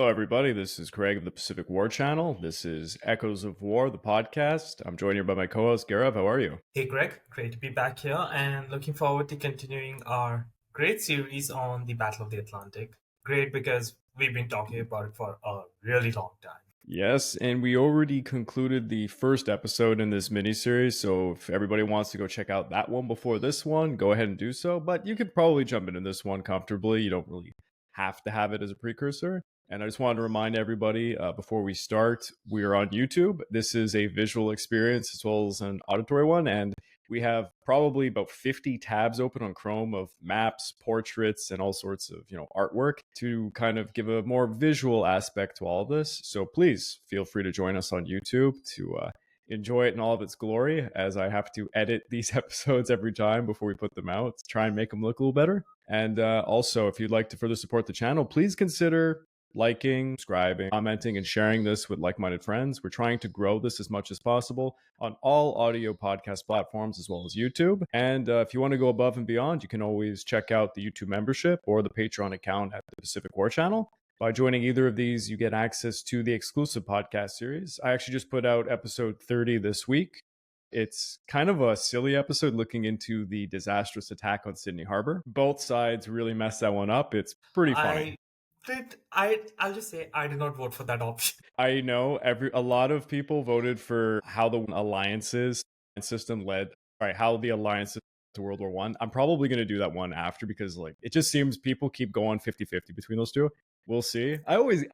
Hello, everybody. This is Craig of the Pacific War Channel. This is Echoes of War, the podcast. I'm joined here by my co-host, Gaurav. How are you? Hey Greg, great to be back here and looking forward to continuing our great series on the Battle of the Atlantic. Great because we've been talking about it for a really long time. Yes, and we already concluded the first episode in this miniseries, so if everybody wants to go check out that one before this one, go ahead and do so, but you could probably jump into this one comfortably. You don't really have to have it as a precursor. And I just wanted to remind everybody before we start, we are on YouTube. This is a visual experience as well as an auditory one, and we have probably about 50 tabs open on Chrome of maps, portraits, and all sorts of, artwork to kind of give a more visual aspect to all of this. So please feel free to join us on YouTube to enjoy it in all of its glory, as I have to edit these episodes every time before we put them out to try and make them look a little better. And also, if you'd like to further support the channel, please consider liking, subscribing, commenting, and sharing this with like-minded friends. We're trying to grow this as much as possible on all audio podcast platforms as well as YouTube. And if you want to go above and beyond, you can always check out the YouTube membership or the Patreon account at the Pacific War Channel. By joining either of these, you get access to the exclusive podcast series. I actually just put out episode 30 this week. It's kind of a silly episode looking into the disastrous attack on Sydney Harbor. Both sides really messed that one up. It's pretty funny. I'll just say I did not vote for that option. I know a lot of people voted for how the alliances system led, right? How the alliances to World War One. I'm probably going to do that one after because it just seems people keep going 50-50 between those two. We'll see. I always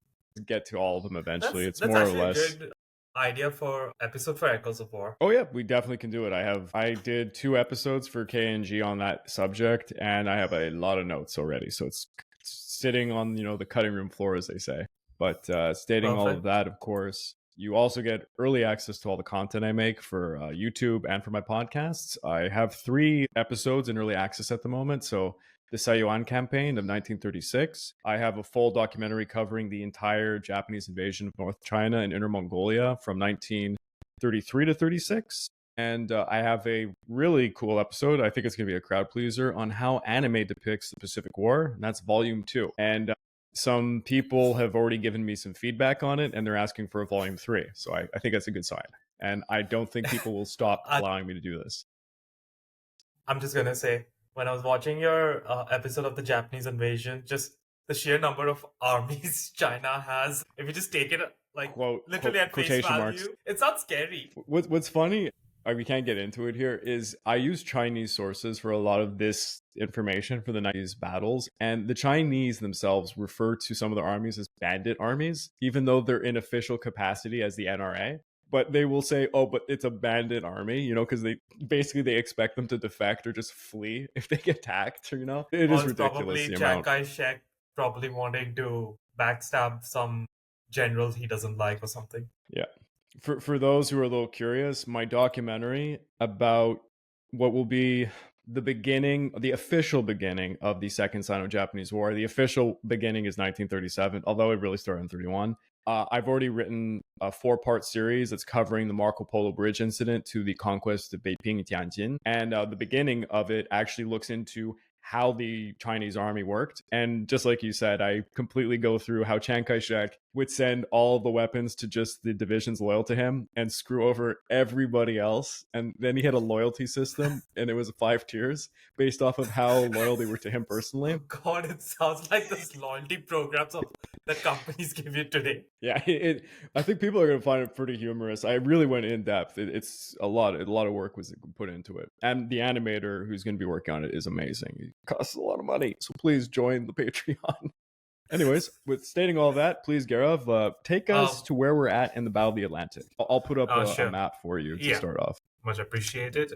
get to all of them eventually. That's more or actually less. a good idea for episode for Echoes of War. Oh yeah, we definitely can do it. I did 2 episodes for KNG on that subject, and I have a lot of notes already. So it's sitting on the cutting room floor, as they say. But stating all of that, of course, you also get early access to all the content I make for YouTube and for my podcasts. I have 3 episodes in early access at the moment. So the Sayuan campaign of 1936. I have a full documentary covering the entire Japanese invasion of North China and Inner Mongolia from 1933 to 36. And I have a really cool episode. I think it's going to be a crowd pleaser on how anime depicts the Pacific War. And that's volume 2. And some people have already given me some feedback on it, and they're asking for a volume 3. So I think that's a good sign. And I don't think people will stop allowing me to do this. I'm just going to say, when I was watching your episode of the Japanese invasion, just the sheer number of armies China has, if you just take it literally at face value, marks. It sounds scary. What's funny, we can't get into it here, is I use Chinese sources for a lot of this information for the 90s battles, and the Chinese themselves refer to some of their armies as bandit armies, even though they're in official capacity as the NRA. But they will say, oh, but it's a bandit army, because they expect them to defect or just flee if they get attacked, It is ridiculous. Probably Chiang Kai-shek probably wanting to backstab some generals he doesn't like or something. Yeah. For those who are a little curious, my documentary about what will be the official beginning of the Second Sino-Japanese War. The official beginning is 1937, although it really started in 31. I've already written a 4-part series that's covering the Marco Polo Bridge incident to the conquest of Beiping and Tianjin. And the beginning of it actually looks into how the Chinese army worked. And just like you said, I completely go through how Chiang Kai-shek would send all of the weapons to just the divisions loyal to him and screw over everybody else. And then he had a loyalty system, and it was 5 tiers based off of how loyal they were to him personally. Oh God, it sounds like those loyalty programs that companies give you today. Yeah, I think people are going to find it pretty humorous. I really went in depth. It's a lot of work was put into it. And the animator who's going to be working on it is amazing. It costs a lot of money. So please join the Patreon. Anyways, with stating all that, please, Gaurav, take us to where we're at in the Battle of the Atlantic. I'll put up a map for you to start off. Much appreciated.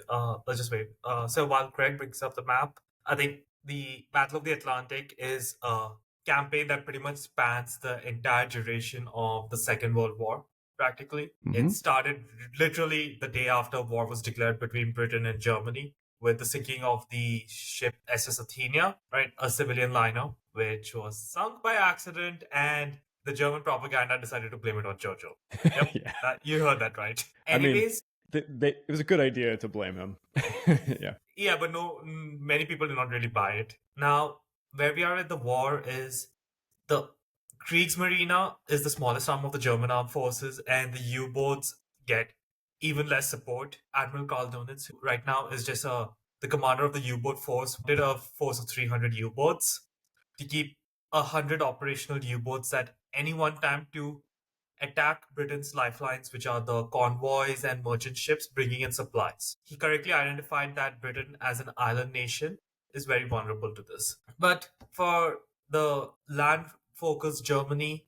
Let's just wait. So while Craig brings up the map, I think the Battle of the Atlantic is a campaign that pretty much spans the entire duration of the Second World War, practically. Mm-hmm. It started literally the day after war was declared between Britain and Germany, with the sinking of the ship SS Athenia, right? A civilian liner, which was sunk by accident, and the German propaganda decided to blame it on Churchill. Yep, yeah. You heard that right. Anyways, it was a good idea to blame him. Yeah. Yeah, but many people did not really buy it. Now, where we are at the war is the Kriegsmarine is the smallest arm of the German armed forces, and the U-boats get even less support. Admiral Karl Donitz, who right now is just the commander of the U-boat force, did a force of 300 U-boats to keep 100 operational U-boats at any one time to attack Britain's lifelines, which are the convoys and merchant ships bringing in supplies. He correctly identified that Britain, as an island nation, is very vulnerable to this. But for the land focused Germany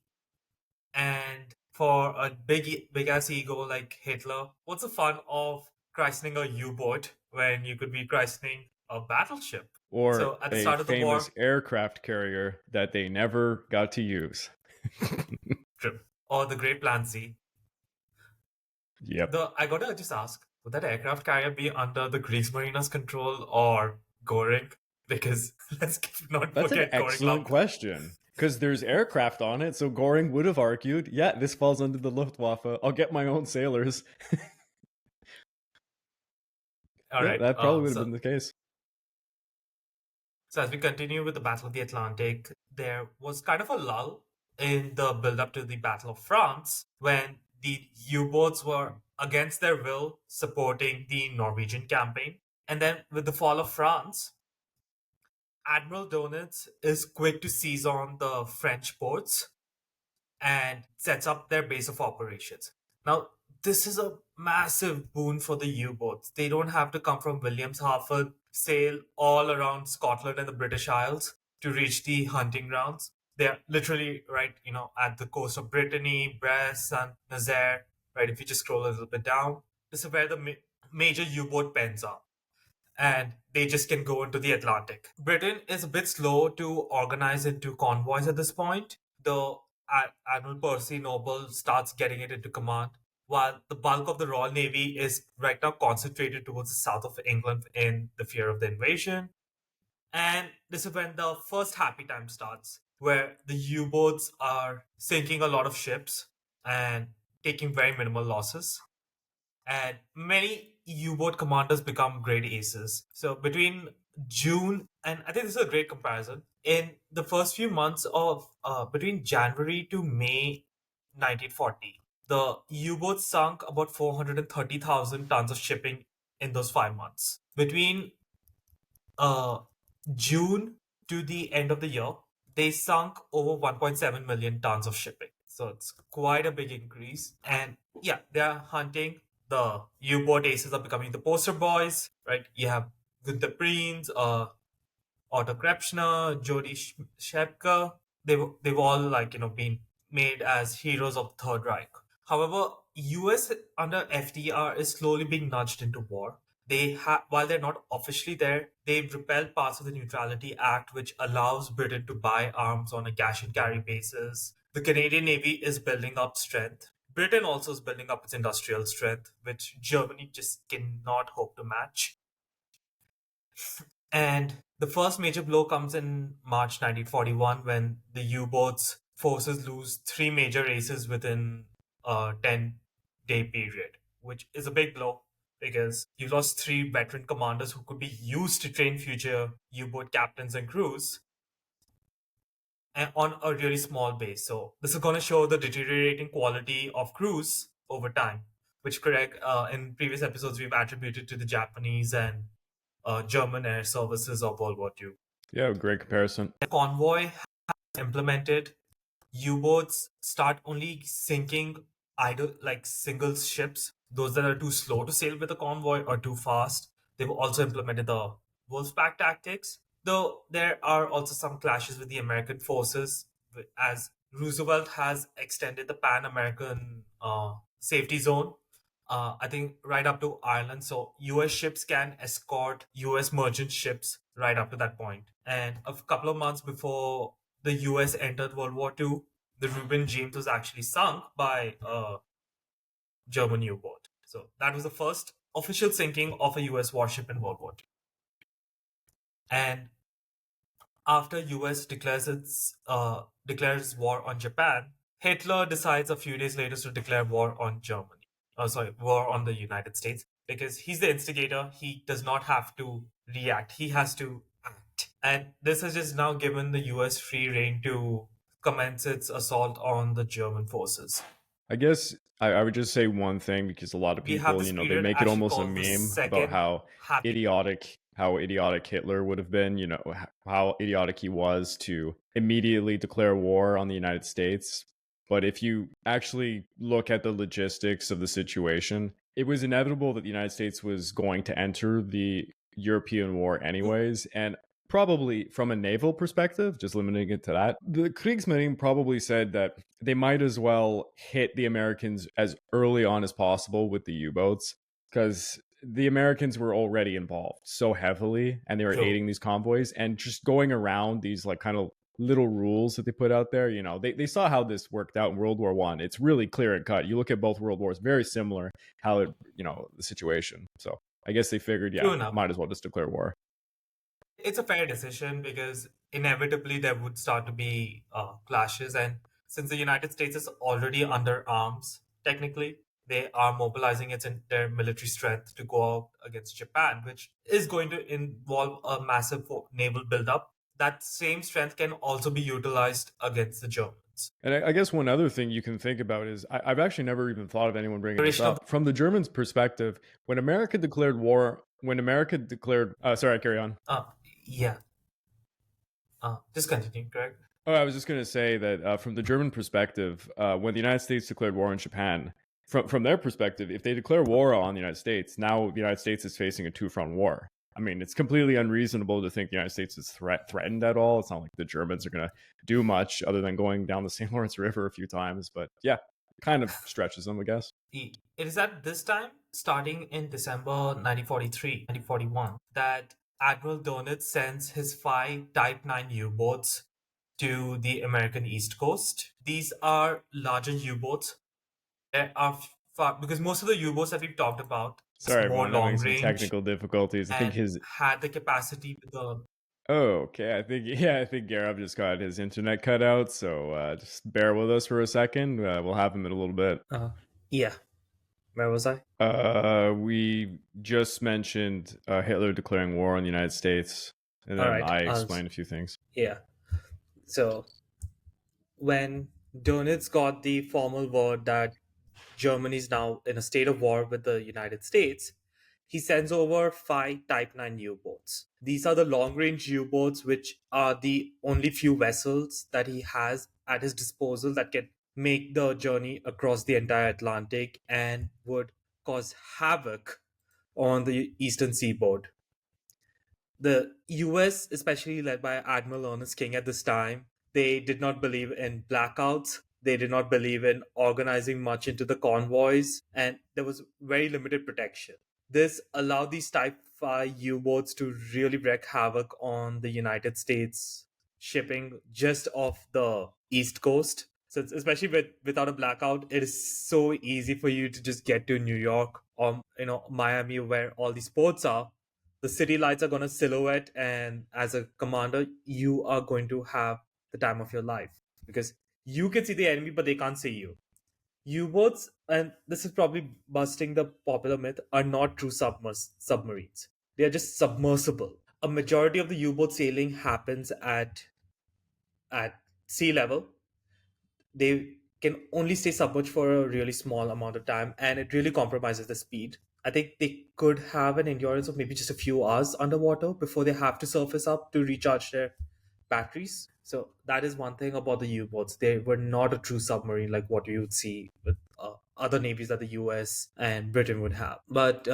and for a big ass ego like Hitler, what's the fun of christening a U-boat when you could be christening a battleship? Or So at the a start of the war, famous aircraft carrier that they never got to use. or the Great Plan Z, Yep. I gotta just ask, would that aircraft carrier be under the Kriegsmarine's control or Goring? Because let's not That's an forget Goring excellent loved. question. Because there's aircraft on it, so Goring would have argued, yeah, this falls under the Luftwaffe. I'll get my own sailors. All Yeah, right. that probably would have been the case. So as we continue with the Battle of the Atlantic, there was kind of a lull in the build-up to the Battle of France when the U-boats were against their will supporting the Norwegian campaign. And then with the fall of France, Admiral Donitz is quick to seize on the French ports and sets up their base of operations. Now, this is a massive boon for the U-boats. They don't have to come from Williamshaven, sail all around Scotland and the British Isles to reach the hunting grounds. They're literally right, at the coast of Brittany, Brest, and Nazaire. Right, if you just scroll a little bit down, this is where the major U-boat pens are, and they just can go into the Atlantic. Britain is a bit slow to organize into convoys at this point, though Admiral Percy Noble starts getting it into command, while the bulk of the Royal Navy is right now concentrated towards the south of England in the fear of the invasion. And this is when the first happy time starts, where the U boats are sinking a lot of ships and taking very minimal losses, and many U-boat commanders become great aces. So between June and I think this is a great comparison. In the first few months of between January to May 1940, the U-boat sunk about 430,000 tons of shipping in those 5 months. Between uh, June to the end of the year, they sunk over 1.7 million tons of shipping. So it's quite a big increase. And yeah, they're hunting. The U-boat aces are becoming the poster boys, right? You have Günther Prins, Otto Krebsner, Jody Shepka. They've all been made as heroes of the Third Reich. However, US under FDR is slowly being nudged into war. While they're not officially there, they've repelled parts of the Neutrality Act, which allows Britain to buy arms on a cash and carry basis. The Canadian Navy is building up strength. Britain also is building up its industrial strength, which Germany just cannot hope to match. And the first major blow comes in March 1941 when the U-boats forces lose three major races within a 10-day period, which is a big blow because you lost three veteran commanders who could be used to train future U-boat captains and crews and on a really small base. So this is going to show the deteriorating quality of crews over time, which Craig, in previous episodes, we've attributed to the Japanese and German air services of World War II. Yeah, great comparison. Convoy implemented, U-boats start only sinking either like single ships, those that are too slow to sail with a convoy or too fast. They've also implemented the Wolfpack tactics, though there are also some clashes with the American forces as Roosevelt has extended the Pan-American safety zone, I think right up to Ireland. So US ships can escort US merchant ships right up to that point. And a couple of months before the US entered World War II, the Reuben James was actually sunk by a German U-boat. So that was the first official sinking of a US warship in World War II. And after US declares war on Japan, Hitler decides a few days later to declare war on Germany. War on the United States, because he's the instigator. He does not have to react. He has to act. And this has just now given the US free reign to commence its assault on the German forces. I guess I would just say one thing because a lot of We have people, this they period make it actually almost a called the meme about Second Hattic War. how idiotic Hitler would have been, how idiotic he was to immediately declare war on the United States. But if you actually look at the logistics of the situation, it was inevitable that the United States was going to enter the European war anyways. And probably from a naval perspective, just limiting it to that, the Kriegsmarine probably said that they might as well hit the Americans as early on as possible with the U-boats because the Americans were already involved so heavily and they were True. aiding these convoys and just going around these like kind of little rules that they put out there. They saw how this worked out in World War One. It's really clear and cut. You look at both world wars, very similar how it, the situation. So I guess they figured, yeah, True enough. might as well just declare war. It's a fair decision because inevitably there would start to be clashes. And since the United States is already under arms, technically, they are mobilizing their military strength to go out against Japan, which is going to involve a massive naval buildup. That same strength can also be utilized against the Germans. And I guess one other thing you can think about is I've actually never even thought of anyone bringing this Duration of up. From the Germans' perspective, when America declared war, sorry, carry on. yeah, just continue, correct? Oh, I was just going to say that from the German perspective, when the United States declared war on Japan, from their perspective, if they declare war on the United States, now the United States is facing a two-front war. I mean, it's completely unreasonable to think the United States is threatened at all. It's not like the Germans are going to do much other than going down the St. Lawrence River a few times. But yeah, it kind of stretches them, I guess. It is at this time, starting in December 1943, 1941, that Admiral Donitz sends his 5 Type 9 U-boats to the American East Coast. These are larger U-boats. There are because most of the U-boats that we've talked about is Sorry, more everyone, having long some range technical difficulties. I think and his had the capacity to the. Oh, okay. I think Garab just got his internet cut out, so just bear with us for a second. We'll have him in a little bit. Yeah. Where was I? We just mentioned Hitler declaring war on the United States, and then I explained a few things. Yeah. So when Donitz got the formal word that Germany is now in a state of war with the United States, he sends over 5 Type 9 U-boats. These are the long-range U-boats, which are the only few vessels that he has at his disposal that can make the journey across the entire Atlantic and would cause havoc on the eastern seaboard. The US, especially led by Admiral Ernest King at this time, they did not believe in blackouts. They did not believe in organizing much into the convoys, and there was very limited protection. This allowed these Type 5 U boats to really wreak havoc on the United States shipping just off the East Coast. So, especially without a blackout, it is so easy for you to just get to New York or Miami, where all these ports are. The city lights are going to silhouette, and as a commander you are going to have the time of your life because you can see the enemy but they can't see you. U-boats, and this is probably busting the popular myth, are not true submarines. They are just submersible. A majority of the U-boat sailing happens at sea level. They can only stay submerged for a really small amount of time, and it really compromises the speed. I think they could have an endurance of maybe just a few hours underwater before they have to surface up to recharge their batteries. So that is one thing about the U-boats. They were not a true submarine like what you would see with other navies that the US and Britain would have. But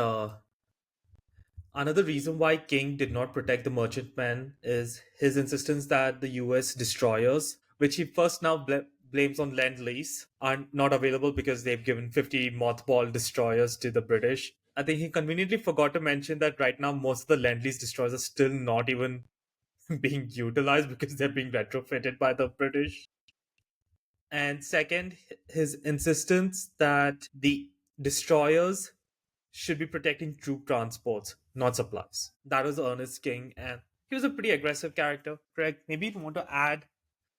another reason why King did not protect the merchantmen is his insistence that the US destroyers, which he first now blames on Lend-Lease, are not available because they've given 50 mothball destroyers to the British. I think he conveniently forgot to mention that right now most of the Lend-Lease destroyers are still not even being utilized because they're being retrofitted by the British. And second, his insistence that the destroyers should be protecting troop transports, not supplies. That was Ernest King, and he was a pretty aggressive character. Craig, maybe you want to add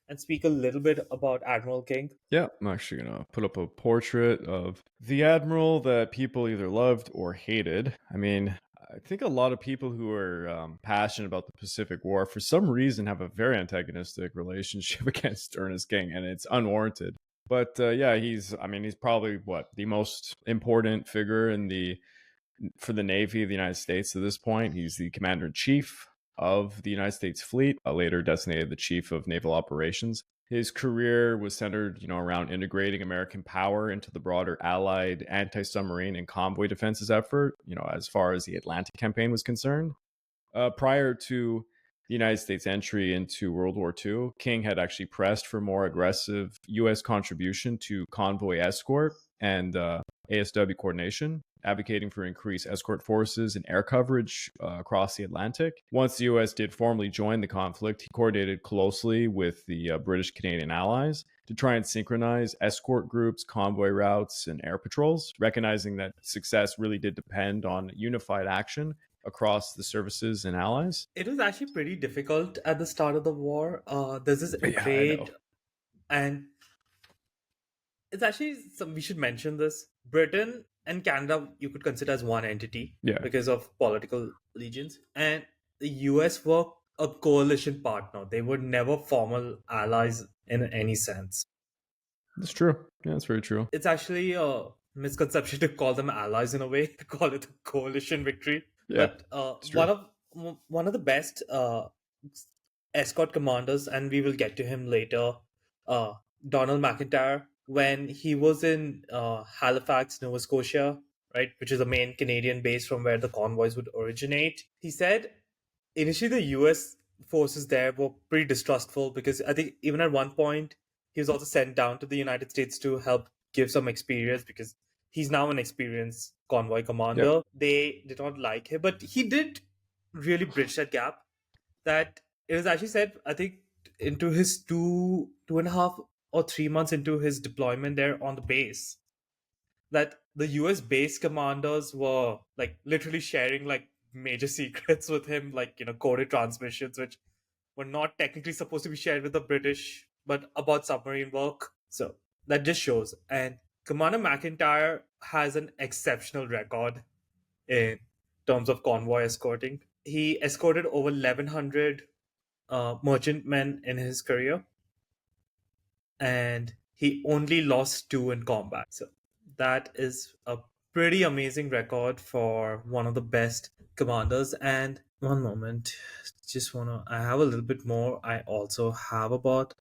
and speak a little bit about Admiral King? Yeah, I'm actually going to put up a portrait of the admiral that people either loved or hated. I mean, I think a lot of people who are passionate about the Pacific War, for some reason, have a very antagonistic relationship against Ernest King, and it's unwarranted. But yeah, he's probably what the most important figure in the for the Navy of the United States at this point. He's the commander in chief of the United States fleet, later designated the chief of naval operations. His career was centered, around integrating American power into the broader Allied anti-submarine and convoy defenses effort, as far as the Atlantic campaign was concerned. Prior to the United States entry into World War II, King had actually pressed for more aggressive U.S. contribution to convoy escort and ASW coordination, advocating for increased escort forces and air coverage across the Atlantic. Once the U.S. did formally join the conflict, he coordinated closely with the British Canadian allies to try and synchronize escort groups, convoy routes, and air patrols, recognizing that success really did depend on unified action across the services and allies. It was actually pretty difficult at the start of the war. There's this Yeah, I know. great, and it's actually some, we should mention this. Britain and Canada you could consider as one entity Yeah, because of political allegiance, and the US were a coalition partner. They were never formal allies in any sense. that's true. Yeah, that's very true. It's actually a misconception to call them allies in a way, to call it a coalition victory. Yeah, But it's true. one of the best escort commanders, and we will get to him later, uh, Donald McIntyre, when he was in Halifax, Nova Scotia, right, which is the main Canadian base from where the convoys would originate. He said initially the US forces there were pretty distrustful because I think even at one point he was also sent down to the United States to help give some experience because he's now an experienced convoy commander. Yeah. They did not like him, but he did really bridge that gap. That it was actually said, I think, into his 2.5 or 3 months into his deployment there on the base, that the US base commanders were like literally sharing like major secrets with him, like, coded transmissions, which were not technically supposed to be shared with the British, but about submarine work. So that just shows. And Commander McIntyre has an exceptional record in terms of convoy escorting. He escorted over 1,100 merchantmen in his career, and he only lost 2 in combat. So that is a pretty amazing record for one of the best commanders. And one moment, I have a little bit more I also have about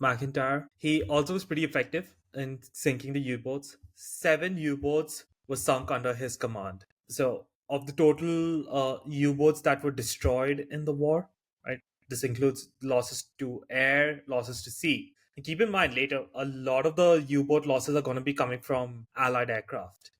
McIntyre. He also was pretty effective in sinking the U-boats. 7 U-boats were sunk under his command. So of the total U-boats that were destroyed in the war, right, this includes losses to air, losses to sea. And keep in mind, later, a lot of the U-boat losses are going to be coming from Allied aircraft.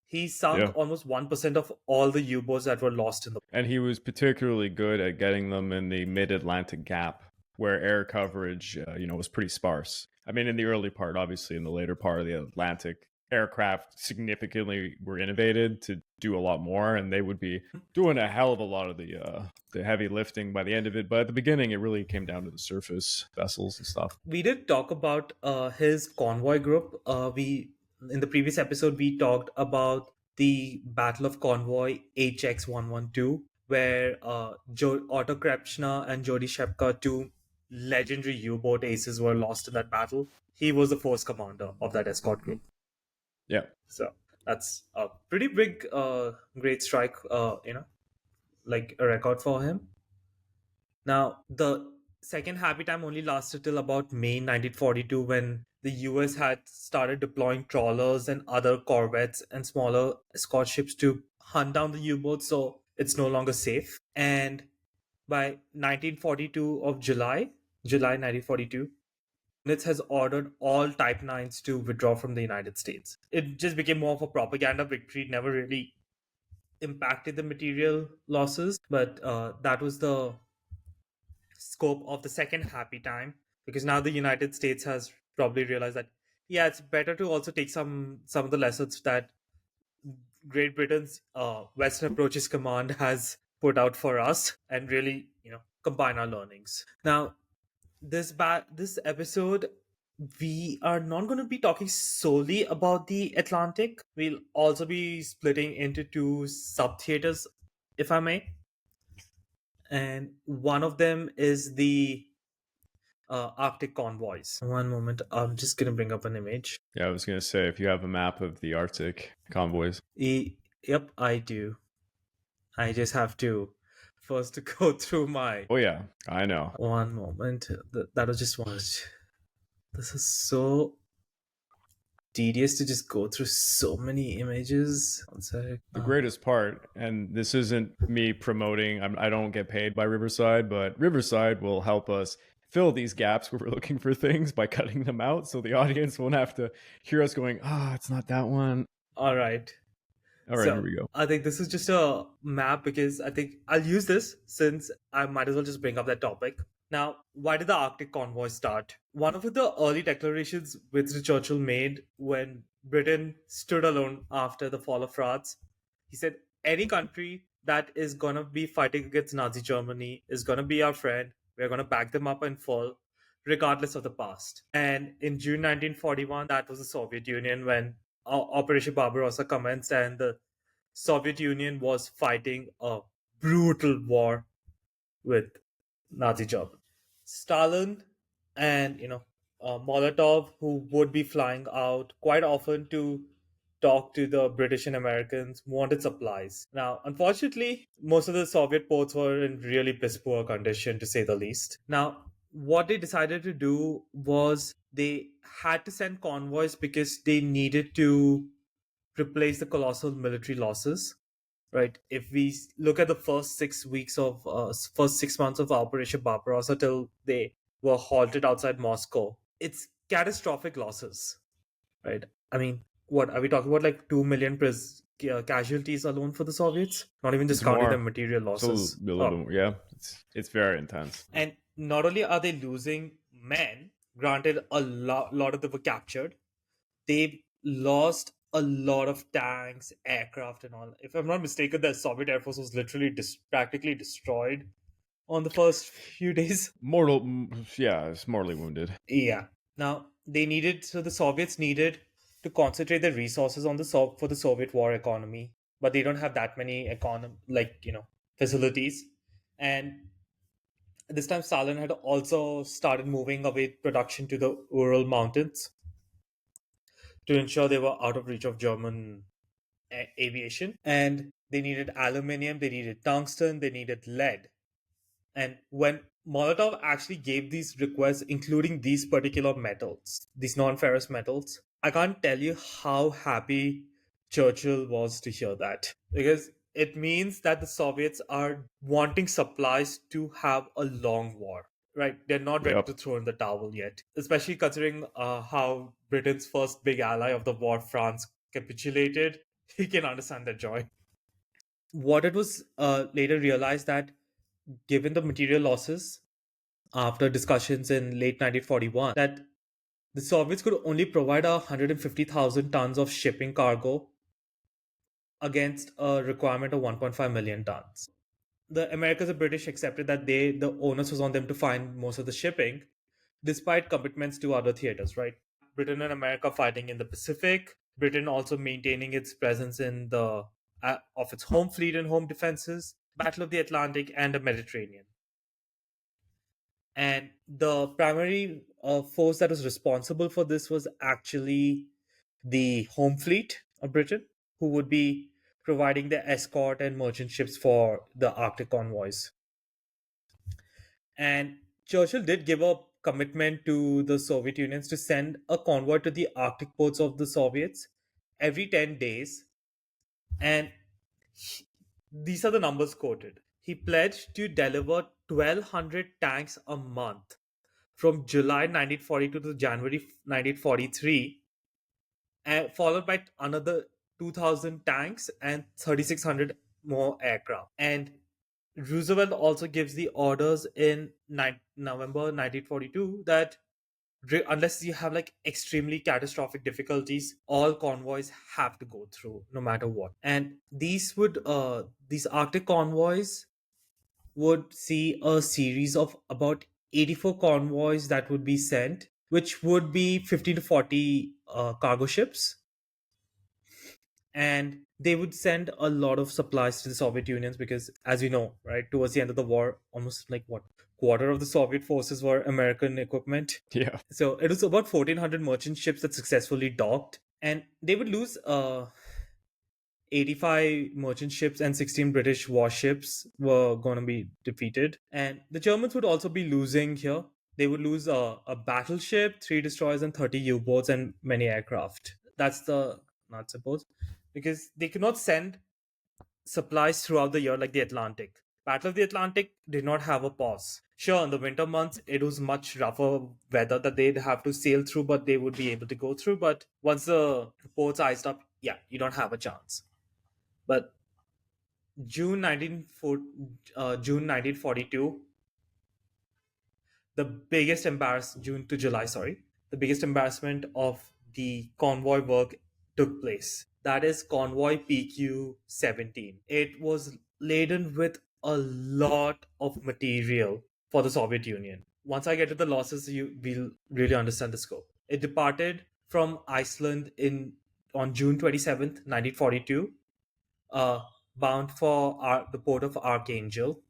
He Yeah. sunk almost 1% of all the U-boats that were lost in the. And he was particularly good at getting them in the mid-Atlantic gap, where air coverage, was pretty sparse. I mean, in the early part, obviously, in the later part of the Atlantic, aircraft significantly were innovated to do a lot more, and they would be doing a hell of a lot of the heavy lifting by the end of it. But at the beginning, it really came down to the surface vessels and stuff. We did talk about his convoy group. We in the previous episode we talked about the Battle of Convoy HX-112, where Otto Krebsner and Jody Shepka, 2 legendary U-boat aces, were lost in that battle. He was the force commander of that escort group. Yeah. So that's a pretty big, great strike. Like a record for him. Now, the second happy time only lasted till about May 1942, when the US had started deploying trawlers and other corvettes and smaller escort ships to hunt down the U-boats, so it's no longer safe. And by 1942 of July 1942, units has ordered all Type 9s to withdraw from the United States. It just became more of a propaganda victory. It never really impacted the material losses, but that was the scope of the second happy time, because now the United States has probably realized that, yeah, it's better to also take some of the lessons that Great Britain's Western Approaches Command has put out for us, and really, combine our learnings. Now, this episode we are not going to be talking solely about the Atlantic. We'll also be splitting into two sub theaters, if I may. And one of them is the Arctic convoys. One moment, I'm just going to bring up an image. Yeah, I was gonna say if you have a map of the Arctic convoys. Yep, I do. I just have to first go through my. Oh yeah, I know. One moment. That was just one. This is so tedious to just go through so many images. One sec. The greatest part, and this isn't me promoting, I don't get paid by Riverside, but Riverside will help us fill these gaps where we're looking for things by cutting them out so the audience won't have to hear us going, it's not that one. All right. All right, So, here we go. I think this is just a map because I think I'll use this since I might as well just bring up that topic. Now, why did the Arctic convoy start? One of the early declarations which Churchill made when Britain stood alone after the fall of France, he said, any country that is going to be fighting against Nazi Germany is going to be our friend. We're going to back them up in full, regardless of the past. And in June 1941, that was the Soviet Union when Operation Barbarossa commenced, and the Soviet Union was fighting a brutal war with Nazi Germany. Stalin and Molotov, who would be flying out quite often to talk to the British and Americans, wanted supplies. Now, unfortunately, most of the Soviet ports were in really piss poor condition, to say the least. Now, what they decided to do was they had to send convoys because they needed to replace the colossal military losses. Right. If we look at the first 6 weeks of first 6 months of Operation Barbarossa till they were halted outside Moscow, it's catastrophic losses. Right. I mean, what are we talking about? Like 2 million casualties alone for the Soviets, not even just It's counting the more. material losses. So a little bit, yeah, it's very intense. And not only are they losing men, granted a lot of them were captured, they've lost a lot of tanks, aircraft, and all. If I'm not mistaken, the Soviet Air Force was literally practically destroyed on the first few days. It's mortally wounded. Yeah. Now the Soviets needed to concentrate their resources on for the Soviet war economy, but they don't have that many facilities. And this time, Stalin had also started moving away production to the Ural Mountains to ensure they were out of reach of German aviation. And they needed aluminium, they needed tungsten, they needed lead. And when Molotov actually gave these requests, including these particular metals, these non-ferrous metals, I can't tell you how happy Churchill was to hear that, because it means that the Soviets are wanting supplies to have a long war. Right, they're not ready to throw in the towel yet, especially considering how Britain's first big ally of the war, France, capitulated. He can understand their joy. What it was later realized that given the material losses after discussions in late 1941, that the Soviets could only provide 150,000 tons of shipping cargo against a requirement of 1.5 million tons. The Americans and British accepted that the onus was on them to find most of the shipping, despite commitments to other theaters, right? Britain and America fighting in the Pacific, Britain also maintaining its presence in the of its home fleet and home defenses, Battle of the Atlantic and the Mediterranean. And the primary force that was responsible for this was actually the home fleet of Britain, who would be providing the escort and merchant ships for the Arctic convoys. And Churchill did give a commitment to the Soviet Unions to send a convoy to the Arctic ports of the Soviets every 10 days. And these are the numbers quoted. He pledged to deliver 1,200 tanks a month from July 1942 to January 1943, and followed by another 2,000 tanks and 3,600 more aircraft. And Roosevelt also gives the orders in November 1942 that unless you have like extremely catastrophic difficulties, all convoys have to go through no matter what. And these Arctic convoys would see a series of about 84 convoys that would be sent which would be 15 to 40 cargo ships. And they would send a lot of supplies to the Soviet Unions because, as you know, right, towards the end of the war, almost like what, quarter of the Soviet forces were American equipment. Yeah. So it was about 1,400 merchant ships that successfully docked, and they would lose 85 merchant ships and 16 British warships were going to be defeated. And the Germans would also be losing here. They would lose a battleship, 3 destroyers, and 30 U boats, and many aircraft. That's the not supposed, because they could not send supplies throughout the year like the Atlantic. Battle of the Atlantic did not have a pause. Sure, in the winter months, it was much rougher weather that they'd have to sail through, but they would be able to go through. But once the ports iced up, yeah, you don't have a chance. But June 1942, the biggest June to July, sorry, the biggest embarrassment of the convoy work took place. That is Convoy PQ-17. It was laden with a lot of material for the Soviet Union. Once I get to the losses, you will really understand the scope. It departed from Iceland on June 27th, 1942, bound for the port of Archangel.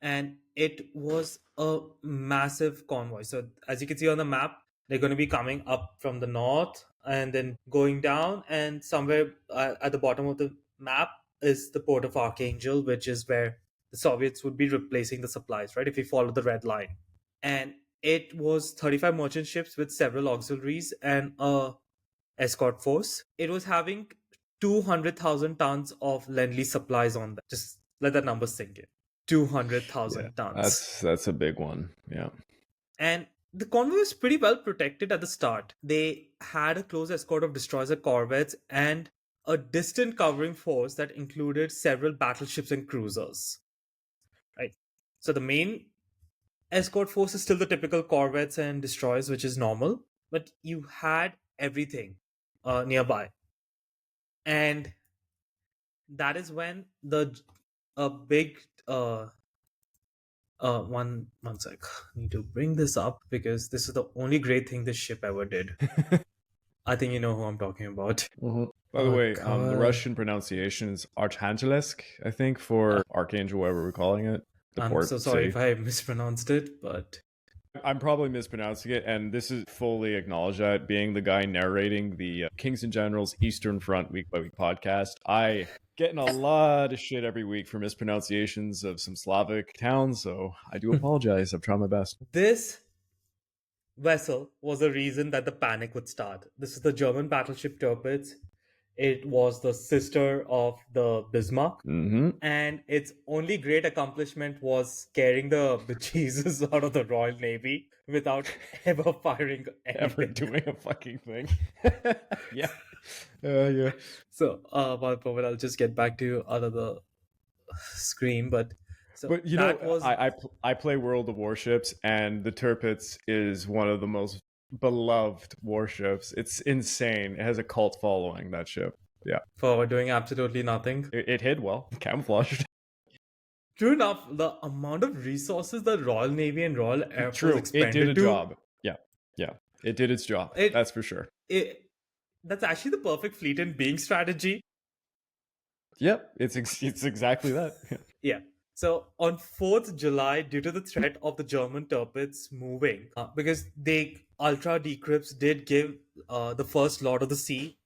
And it was a massive convoy. So, as you can see on the map, they're going to be coming up from the north and then going down, and somewhere at the bottom of the map is the port of Archangel, which is where the Soviets would be replacing the supplies, right? If you follow the red line. And it was 35 merchant ships with several auxiliaries and a escort force. It was having 200,000 tons of Lend-Lease supplies on that. Just let that number sink in. 200,000 tons. That's a big one. Yeah. And the convoy was pretty well protected at the start. They had a close escort of destroyers and corvettes and a distant covering force that included several battleships and cruisers. Right. So the main escort force is still the typical corvettes and destroyers, which is normal, but you had everything nearby. And that is when a big one sec. I need to bring this up because this is the only great thing this ship ever did. I think you know who I'm talking about. By the way, the Russian pronunciation is Archangelisk, I think, for Archangel, whatever we're calling it. I'm so sorry if I mispronounced it, but I'm probably mispronouncing it, and this is fully acknowledged that being the guy narrating the Kings and Generals Eastern Front Week by Week podcast, I getting a lot of shit every week for mispronunciations of some Slavic towns, so I do apologize. I'm trying my best. This vessel was the reason that the panic would start. This is the German battleship Tirpitz. It was the sister of the Bismarck. And its only great accomplishment was scaring the bejesus out of the Royal Navy without ever firing anything. Ever doing a fucking thing. Yeah. Yeah. So, one moment, I'll just get back to you out of the screen. But you know, I play World of Warships, and the Tirpitz is one of the most beloved warships. It's insane. It has a cult following, that ship. Yeah. For doing absolutely nothing. It hid well, camouflaged. True enough, the amount of resources the Royal Navy and Royal Air Force expended it did a job. Yeah. It did its job. That's for sure. That's actually the perfect fleet and being strategy. Yep, it's exactly that. Yeah. So on 4th July, due to the threat of the German Tirpitz moving, because Ultra Decrypts did give the First Lord of the Sea,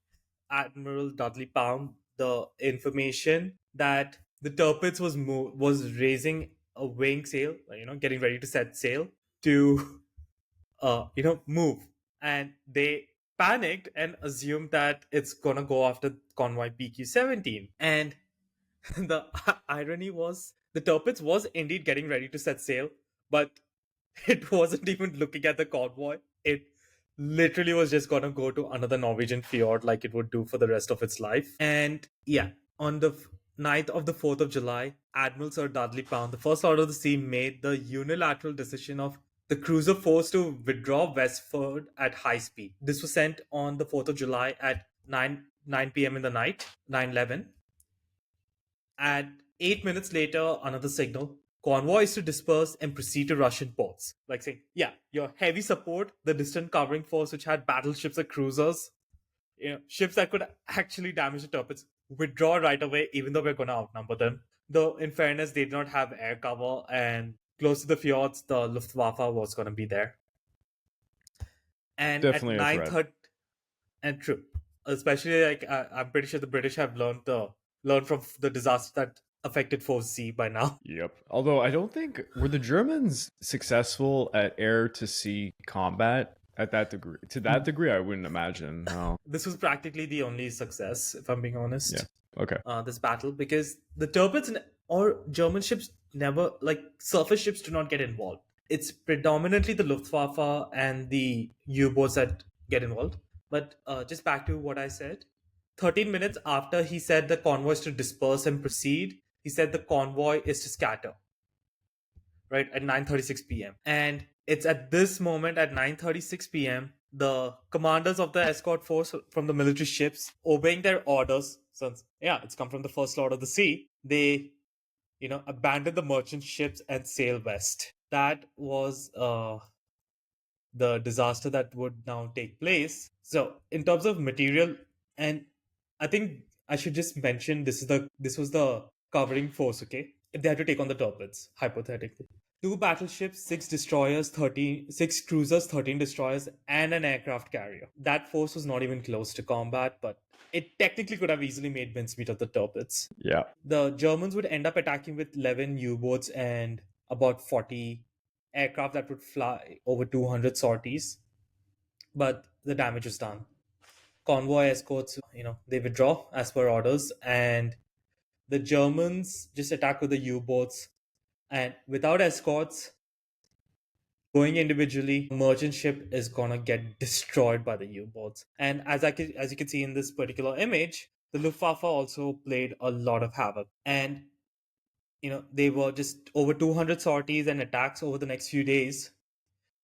Admiral Dudley Pound, the information that the Tirpitz was raising a weighing sail, getting ready to set sail to, move. And they panicked and assumed that it's gonna go after Convoy PQ-17. And the irony was, the Tirpitz was indeed getting ready to set sail, but it wasn't even looking at the convoy. It literally was just gonna go to another Norwegian fjord like it would do for the rest of its life. And yeah, on the night of the 4th of July, Admiral Sir Dudley Pound, the First Lord of the Sea, made the unilateral decision of the cruiser force to withdraw westward at high speed. This was sent on the 4th of July at 9 p.m. in the night, 9:11. At 8 minutes later, another signal. Convoy is to disperse and proceed to Russian ports. Like saying, yeah, your heavy support, the distant covering force, which had battleships and cruisers, ships that could actually damage the torpedoes, withdraw right away, even though we're going to outnumber them. Though, in fairness, they did not have air cover, and close to the fjords, the Luftwaffe was going to be there. And Definitely at a 9:30, threat. and true, especially like I'm pretty sure the British have learned from the disaster that affected 4C by now. Yep. Although I don't think were the Germans successful at air to sea combat at that degree. To that degree, I wouldn't imagine. No. This was practically the only success, if I'm being honest. Yeah. Okay. This battle, because the torpedoes or German ships never, like surface ships, do not get involved. It's predominantly the Luftwaffe and the U-boats that get involved. But just back to what I said. 13 minutes after he said the convoy is to disperse and proceed, he said the convoy is to scatter. Right at 9:36 p.m. And it's at this moment at 9:36 p.m. the commanders of the escort force from the military ships, obeying their orders, since it's come from the First Lord of the Sea, they abandon the merchant ships and sail west. That was the disaster that would now take place. So in terms of material, and I think I should just mention this was the covering force, okay? If they had to take on the torpedoes, hypothetically. 2 battleships, 6 destroyers, 6 cruisers, 13 destroyers, and an aircraft carrier. That force was not even close to combat, but it technically could have easily made mincemeat of the torpedoes. Yeah. The Germans would end up attacking with 11 U-boats and about 40 aircraft that would fly over 200 sorties. But the damage was done. Convoy escorts, they withdraw as per orders, and the Germans just attack with the U-boats, and without escorts, going individually, merchant ship is gonna get destroyed by the U-boats. And as you can see in this particular image, the Luftwaffe also played a lot of havoc. And they were just over 200 sorties and attacks over the next few days.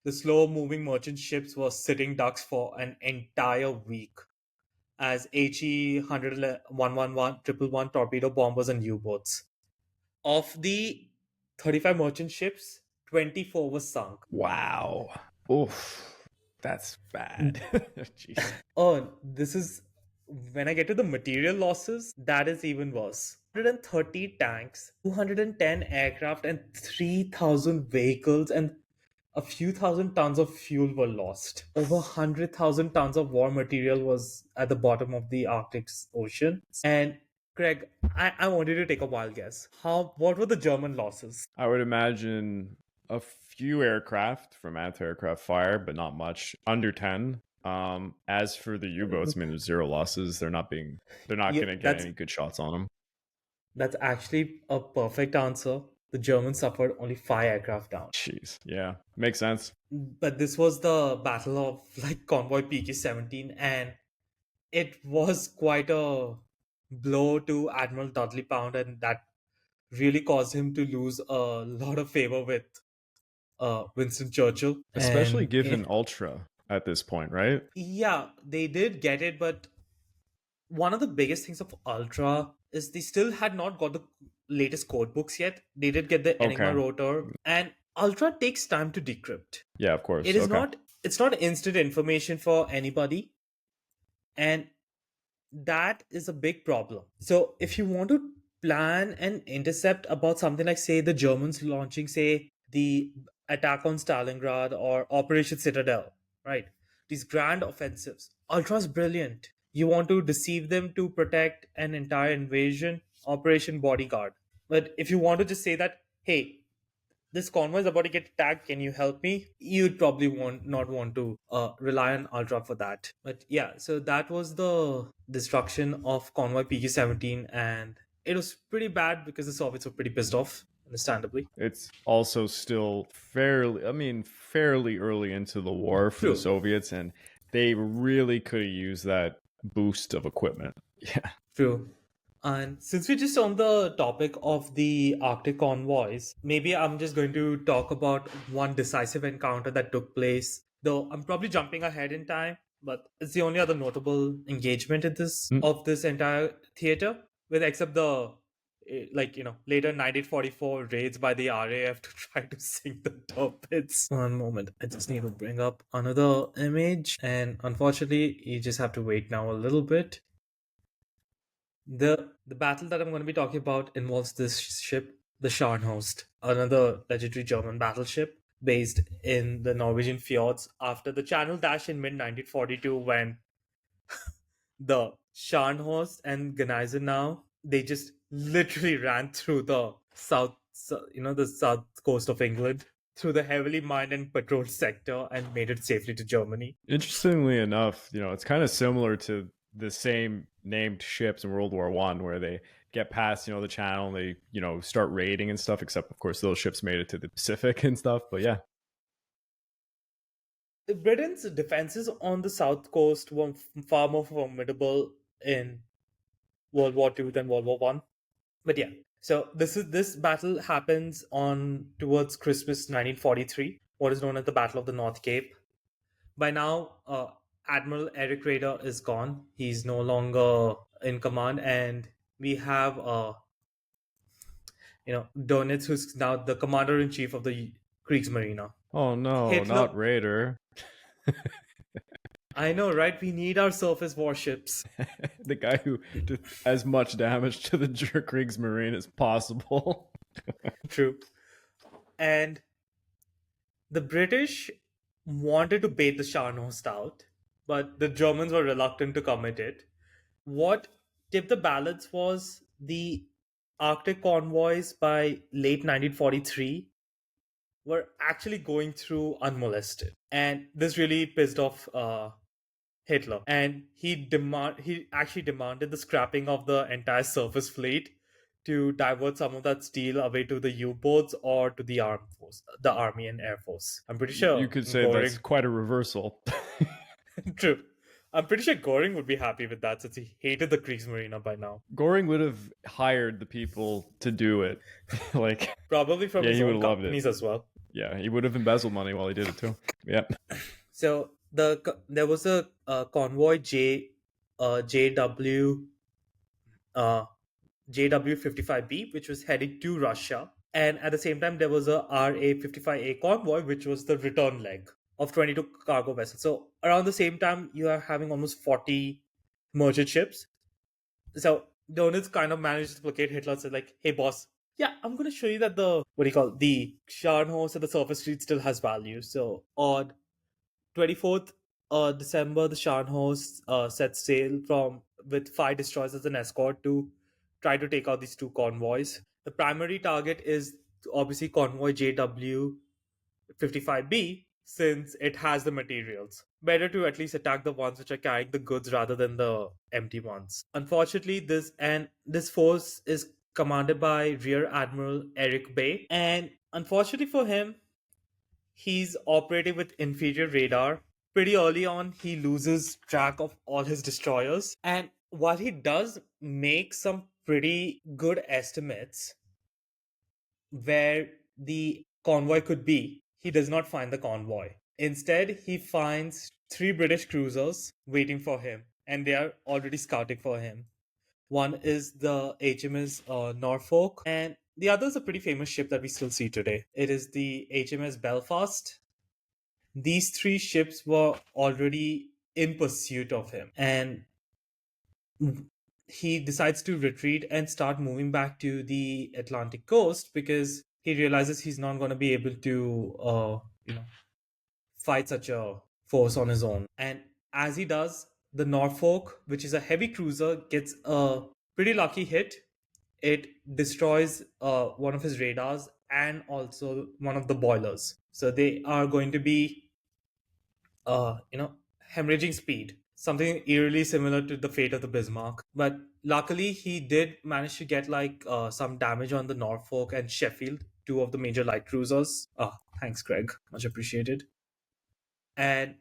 The slow-moving merchant ships were sitting ducks for an entire week as HE 111 torpedo bombers and U-boats. Of the 35 merchant ships, 24 were sunk. Wow. Oof. That's bad. Jeez. Oh, this is when I get to the material losses, that is even worse. 130 tanks, 210 aircraft, and 3,000 vehicles, and a few thousand tons of fuel were lost. Over 100,000 tons of war material was at the bottom of the Arctic Ocean. And Craig, I want you to take a wild guess. What were the German losses? I would imagine a few aircraft from anti-aircraft fire, but not much. Under 10. As for the U-boats, I mean, there's 0 losses. They're not going to get any good shots on them. That's actually a perfect answer. The Germans suffered only 5 aircraft down. Jeez. Yeah. Makes sense. But this was the battle of Convoy PK-17, and it was quite a blow to Admiral Dudley Pound, and that really caused him to lose a lot of favor with Winston Churchill. Especially And given Ultra at this point, right? yeah, they did get it, but one of the biggest things of Ultra is they still had not got the latest code books yet. They did get the Enigma Okay. rotor, and Ultra takes time to decrypt. Yeah, of course. It is Okay. it's not instant information for anybody, and that is a big problem. So if you want to plan and intercept about something like, say, the Germans launching, say, the attack on Stalingrad or Operation Citadel, right? These grand offensives, Ultra's brilliant. You want to deceive them to protect an entire invasion, Operation Bodyguard. But if you want to just say that, hey, this convoy is about to get attacked, can you help me? You'd probably not want to rely on Ultra for that. But yeah, so that was the destruction of Convoy PG-17, and it was pretty bad because the Soviets were pretty pissed off, understandably. It's also still fairly early into the war for True. the Soviets, and they really could have used that boost of equipment. Yeah. True. And since we're just on the topic of the Arctic convoys, maybe I'm just going to talk about one decisive encounter that took place. Though I'm probably jumping ahead in time, but it's the only other notable engagement in this of this entire theater, with except the later 1944 raids by the RAF to try to sink the torpedoes. One moment, I just need to bring up another image, and unfortunately, you just have to wait now a little bit. The battle that I'm going to be talking about involves this ship, the Scharnhorst, another legendary German battleship based in the Norwegian fjords after the Channel Dash in mid 1942, when the Scharnhorst and Gneisenau, they just literally ran through the the south coast of England, through the heavily mined and patrolled sector, and made it safely to Germany. Interestingly enough, it's kind of similar to the same named ships in World War One, where they get past, the channel and they, start raiding and stuff, except of course those ships made it to the Pacific and stuff. But yeah. Britain's defenses on the south coast were far more formidable in World War II than World War One. But yeah, so this battle happens on towards Christmas 1943, what is known as the Battle of the North Cape. By now, Admiral Eric Raeder is gone. He's no longer in command, and we have Donitz, who's now the commander in chief of the Kriegsmarine. Oh no, Hitler- not Raider. I know, right? We need our surface warships. The guy who did as much damage to the Kriegsmarine as possible. True. And the British wanted to bait the Scharnhorst out, but the Germans were reluctant to commit it. What tipped the balance was the Arctic convoys by late 1943 were actually going through unmolested. And this really pissed off Hitler. And he actually demanded the scrapping of the entire surface fleet to divert some of that steel away to the U-boats or to the Army and Air Force. I'm pretty sure You could say that's quite a reversal. True. I'm pretty sure Goring would be happy with that, since he hated the Kriegsmarine by now. Goring would have hired the people to do it. Probably from his own companies as well. Yeah, he would have embezzled money while he did it too. Yeah. So there was a convoy JW55B, which was heading to Russia, and at the same time there was a RA55A convoy, which was the return leg of 22 cargo vessels. So around the same time, you are having almost 40 merchant ships. So Donitz kind of managed to placate Hitler and said, like, hey boss, yeah, I'm going to show you that the Scharnhorst at the surface fleet still has value. So on 24th December, the Scharnhorst set sail with 5 destroyers as an escort to try to take out these 2 convoys. The primary target is obviously convoy JW55B, since it has the materials. Better to at least attack the ones which are carrying the goods rather than the empty ones. Unfortunately, this force is commanded by Rear Admiral Eric Bay, and unfortunately for him, he's operating with inferior radar. Pretty early on, he loses track of all his destroyers, and while he does make some pretty good estimates where the convoy could be, he does not find the convoy. Instead, he finds 3 British cruisers waiting for him, and they are already scouting for him. One is the HMS Norfolk, and the other is a pretty famous ship that we still see today. It is the HMS Belfast. These 3 ships were already in pursuit of him, and he decides to retreat and start moving back to the Atlantic coast, because he realizes he's not going to be able to fight such a force on his own. And as he does, the Norfolk, which is a heavy cruiser, gets a pretty lucky hit. It destroys one of his radars and also one of the boilers. So they are going to be hemorrhaging speed, something eerily similar to the fate of the Bismarck. But luckily, he did manage to get some damage on the Norfolk and Sheffield, 2 of the major light cruisers. Thanks, Greg. Much appreciated. And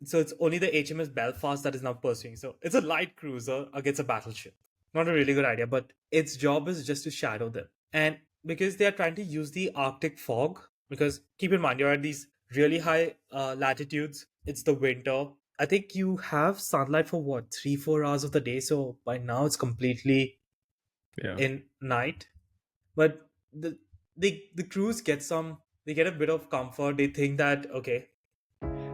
so it's only the HMS Belfast that is now pursuing. So it's a light cruiser against a battleship. Not a really good idea, but its job is just to shadow them. And because they are trying to use the Arctic fog, because keep in mind, you're at these really high latitudes, it's the winter, I think you have sunlight for what, 3-4 hours of the day. So by now it's completely Yeah. in night. But the crews get some. They get a bit of comfort. They think that okay,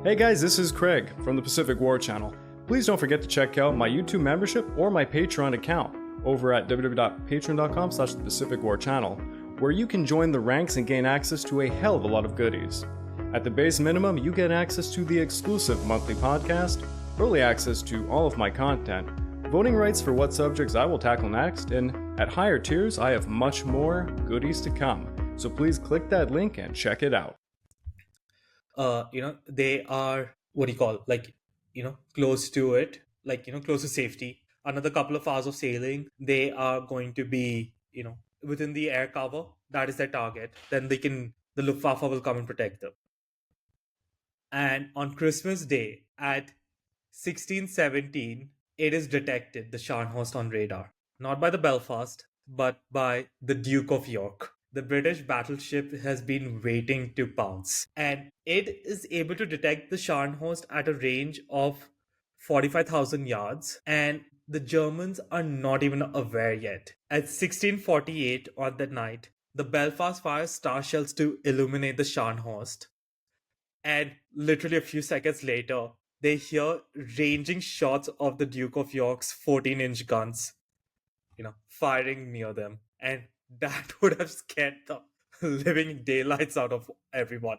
Hey guys, this is Craig from the Pacific War Channel. Please don't forget to check out my YouTube membership or my Patreon account over at www.patreon.com/Pacific War Channel, where you can join the ranks and gain access to a hell of a lot of goodies. At the base minimum, you get access to the exclusive monthly podcast, early access to all of my content, voting rights for what subjects I will tackle next, and at higher tiers, I have much more goodies to come. So please click that link and check it out. they are what do you call, like, close to it, like, close to safety. Another couple of hours of sailing, they are going to be, within the air cover. That is their target. Then the Luftwaffe will come and protect them. And on Christmas Day at 1617, it is detected, the Scharnhorst on radar. Not by the Belfast, but by the Duke of York. The British battleship has been waiting to pounce. And it is able to detect the Scharnhorst at a range of 45,000 yards. And the Germans are not even aware yet. At 1648 on that night, the Belfast fires star shells to illuminate the Scharnhorst. And literally a few seconds later, they hear ranging shots of the Duke of York's 14-inch guns, firing near them. And that would have scared the living daylights out of everyone.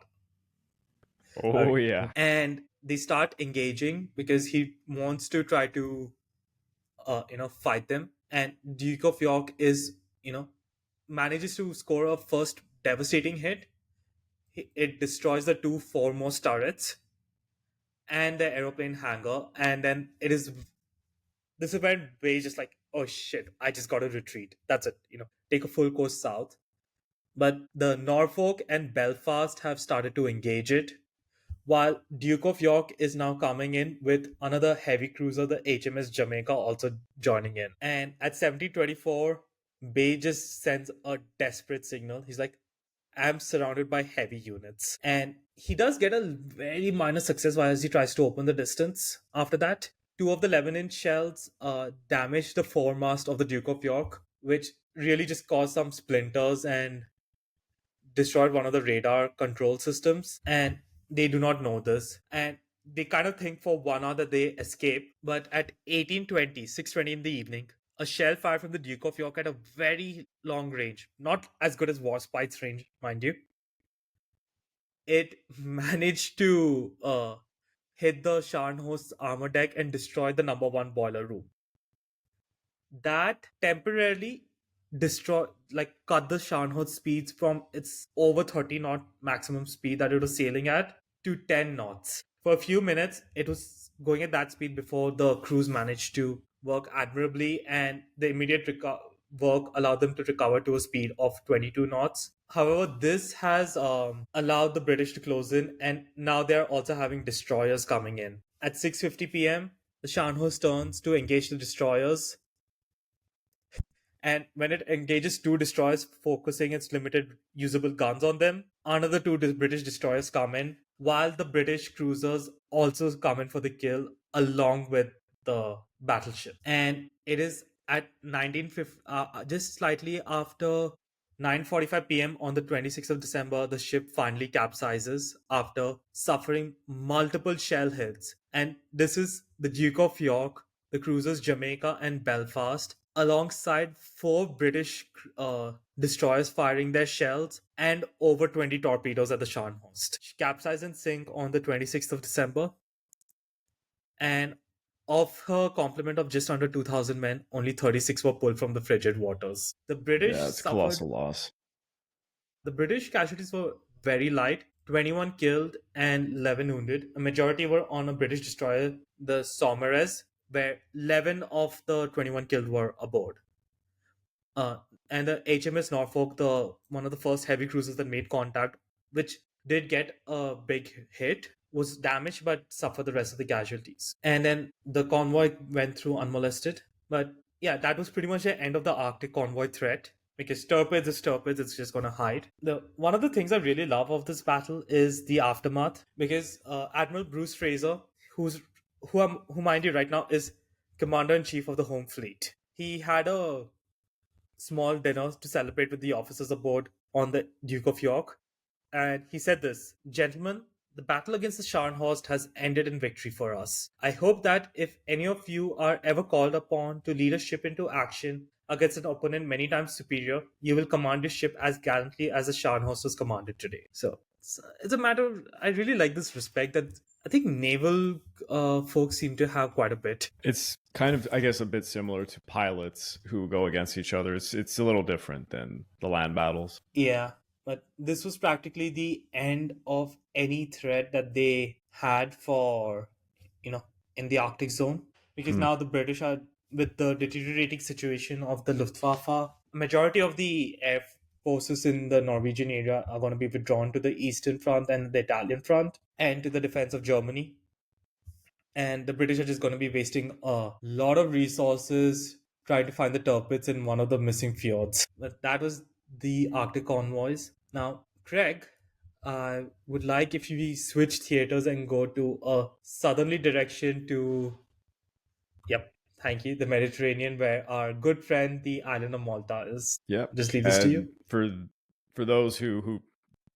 Oh, yeah. And they start engaging because he wants to try to, fight them. And Duke of York is, manages to score a first devastating hit. It destroys the two foremost turrets and the aeroplane hangar, and then this event where he's just like, oh shit, I just gotta retreat. That's it, take a full course south. But the Norfolk and Belfast have started to engage it, while Duke of York is now coming in with another heavy cruiser, the HMS Jamaica, also joining in. And at 1724, Bay just sends a desperate signal. He's like, I'm surrounded by heavy units. And he does get a very minor success while he tries to open the distance. After that, two of the 11-inch shells damage the foremast of the Duke of York, which really just caused some splinters and destroyed one of the radar control systems. And they do not know this. And they kind of think for 1 hour that they escape. But at 1820, 6:20 in the evening, a shell fired from the Duke of York at a very long range, not as good as Warspite's range, mind you. It managed to hit the Scharnhorst's armor deck and destroy the number one boiler room. That temporarily cut the Scharnhorst speeds from its over 30 knot maximum speed that it was sailing at to 10 knots. For a few minutes, it was going at that speed before the crews managed to work admirably, and the immediate work allowed them to recover to a speed of 22 knots. However, this has allowed the British to close in, and now they're also having destroyers coming in. At 6:50 p.m., the Scharnhorst turns to engage the destroyers. And when it engages two destroyers, focusing its limited usable guns on them, another two British destroyers come in, while the British cruisers also come in for the kill along with the battleship. And it is at 1950, just slightly after 9:45 p.m. on the 26th of December, the ship finally capsizes after suffering multiple shell hits. And this is the Duke of York, the cruisers Jamaica and Belfast, alongside four British destroyers firing their shells and over 20 torpedoes at the Scharnhorst. She capsized and sank on the 26th of December. And of her complement of just under 2,000 men, only 36 were pulled from the frigid waters. The British Yeah, it's a suffered. colossal loss. The British casualties were very light, 21 killed and 11 wounded. A majority were on a British destroyer, the Saumarez, where 11 of the 21 killed were aboard. And the HMS Norfolk, one of the first heavy cruisers that made contact, which did get a big hit, was damaged but suffered the rest of the casualties. And then the convoy went through unmolested. But yeah, that was pretty much the end of the Arctic convoy threat. Because torpedoes is torpedoes, it's just gonna hide. One of the things I really love of this battle is the aftermath. Because Admiral Bruce Fraser, who's who mind you right now is Commander-in-Chief of the Home Fleet. He had a small dinner to celebrate with the officers aboard on the Duke of York. And he said this: Gentlemen, the battle against the Scharnhorst has ended in victory for us. I hope that if any of you are ever called upon to lead a ship into action against an opponent many times superior, you will command your ship as gallantly as the Scharnhorst was commanded today. So it's a matter of, I really like this respect that I think naval folks seem to have quite a bit. It's kind of, I guess, a bit similar to pilots who go against each other. It's a little different than the land battles. Yeah, but this was practically the end of any threat that they had for, in the Arctic zone. Because now the British are, with the deteriorating situation of the Luftwaffe, majority of the air forces in the Norwegian area are going to be withdrawn to the Eastern Front and the Italian Front and to the defense of Germany. And the British are just going to be wasting a lot of resources trying to find the turpits in one of the missing fjords. But that was the Arctic convoys. Now, Craig, I would like if we switch theaters and go to a southerly direction to, yep, thank you, the Mediterranean, where our good friend, the island of Malta, is. Yep. Just leave this to you. For those who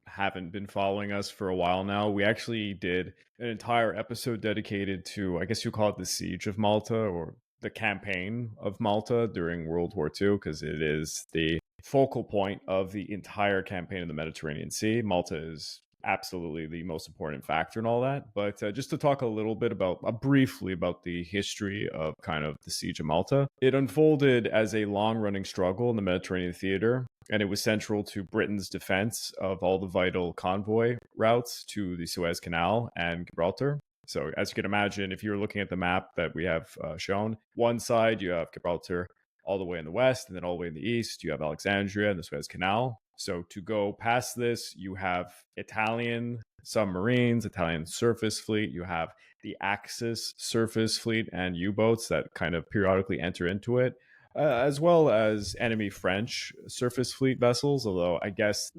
haven't been following us for a while now, we actually did an entire episode dedicated to, I guess you call it the Siege of Malta or the campaign of Malta during World War II, because it is the focal point of the entire campaign in the Mediterranean Sea. Malta is absolutely the most important factor in all that. But just to talk a little bit about, briefly about the history of kind of the Siege of Malta, it unfolded as a long-running struggle in the Mediterranean theater, and it was central to Britain's defense of all the vital convoy routes to the Suez Canal and Gibraltar. So as you can imagine, if you're looking at the map that we have shown, one side you have Gibraltar all the way in the west, and then all the way in the east, you have Alexandria and the Suez Canal. So to go past this, you have Italian submarines, Italian surface fleet, you have the Axis surface fleet and U-boats that kind of periodically enter into it, as well as enemy French surface fleet vessels, although I guess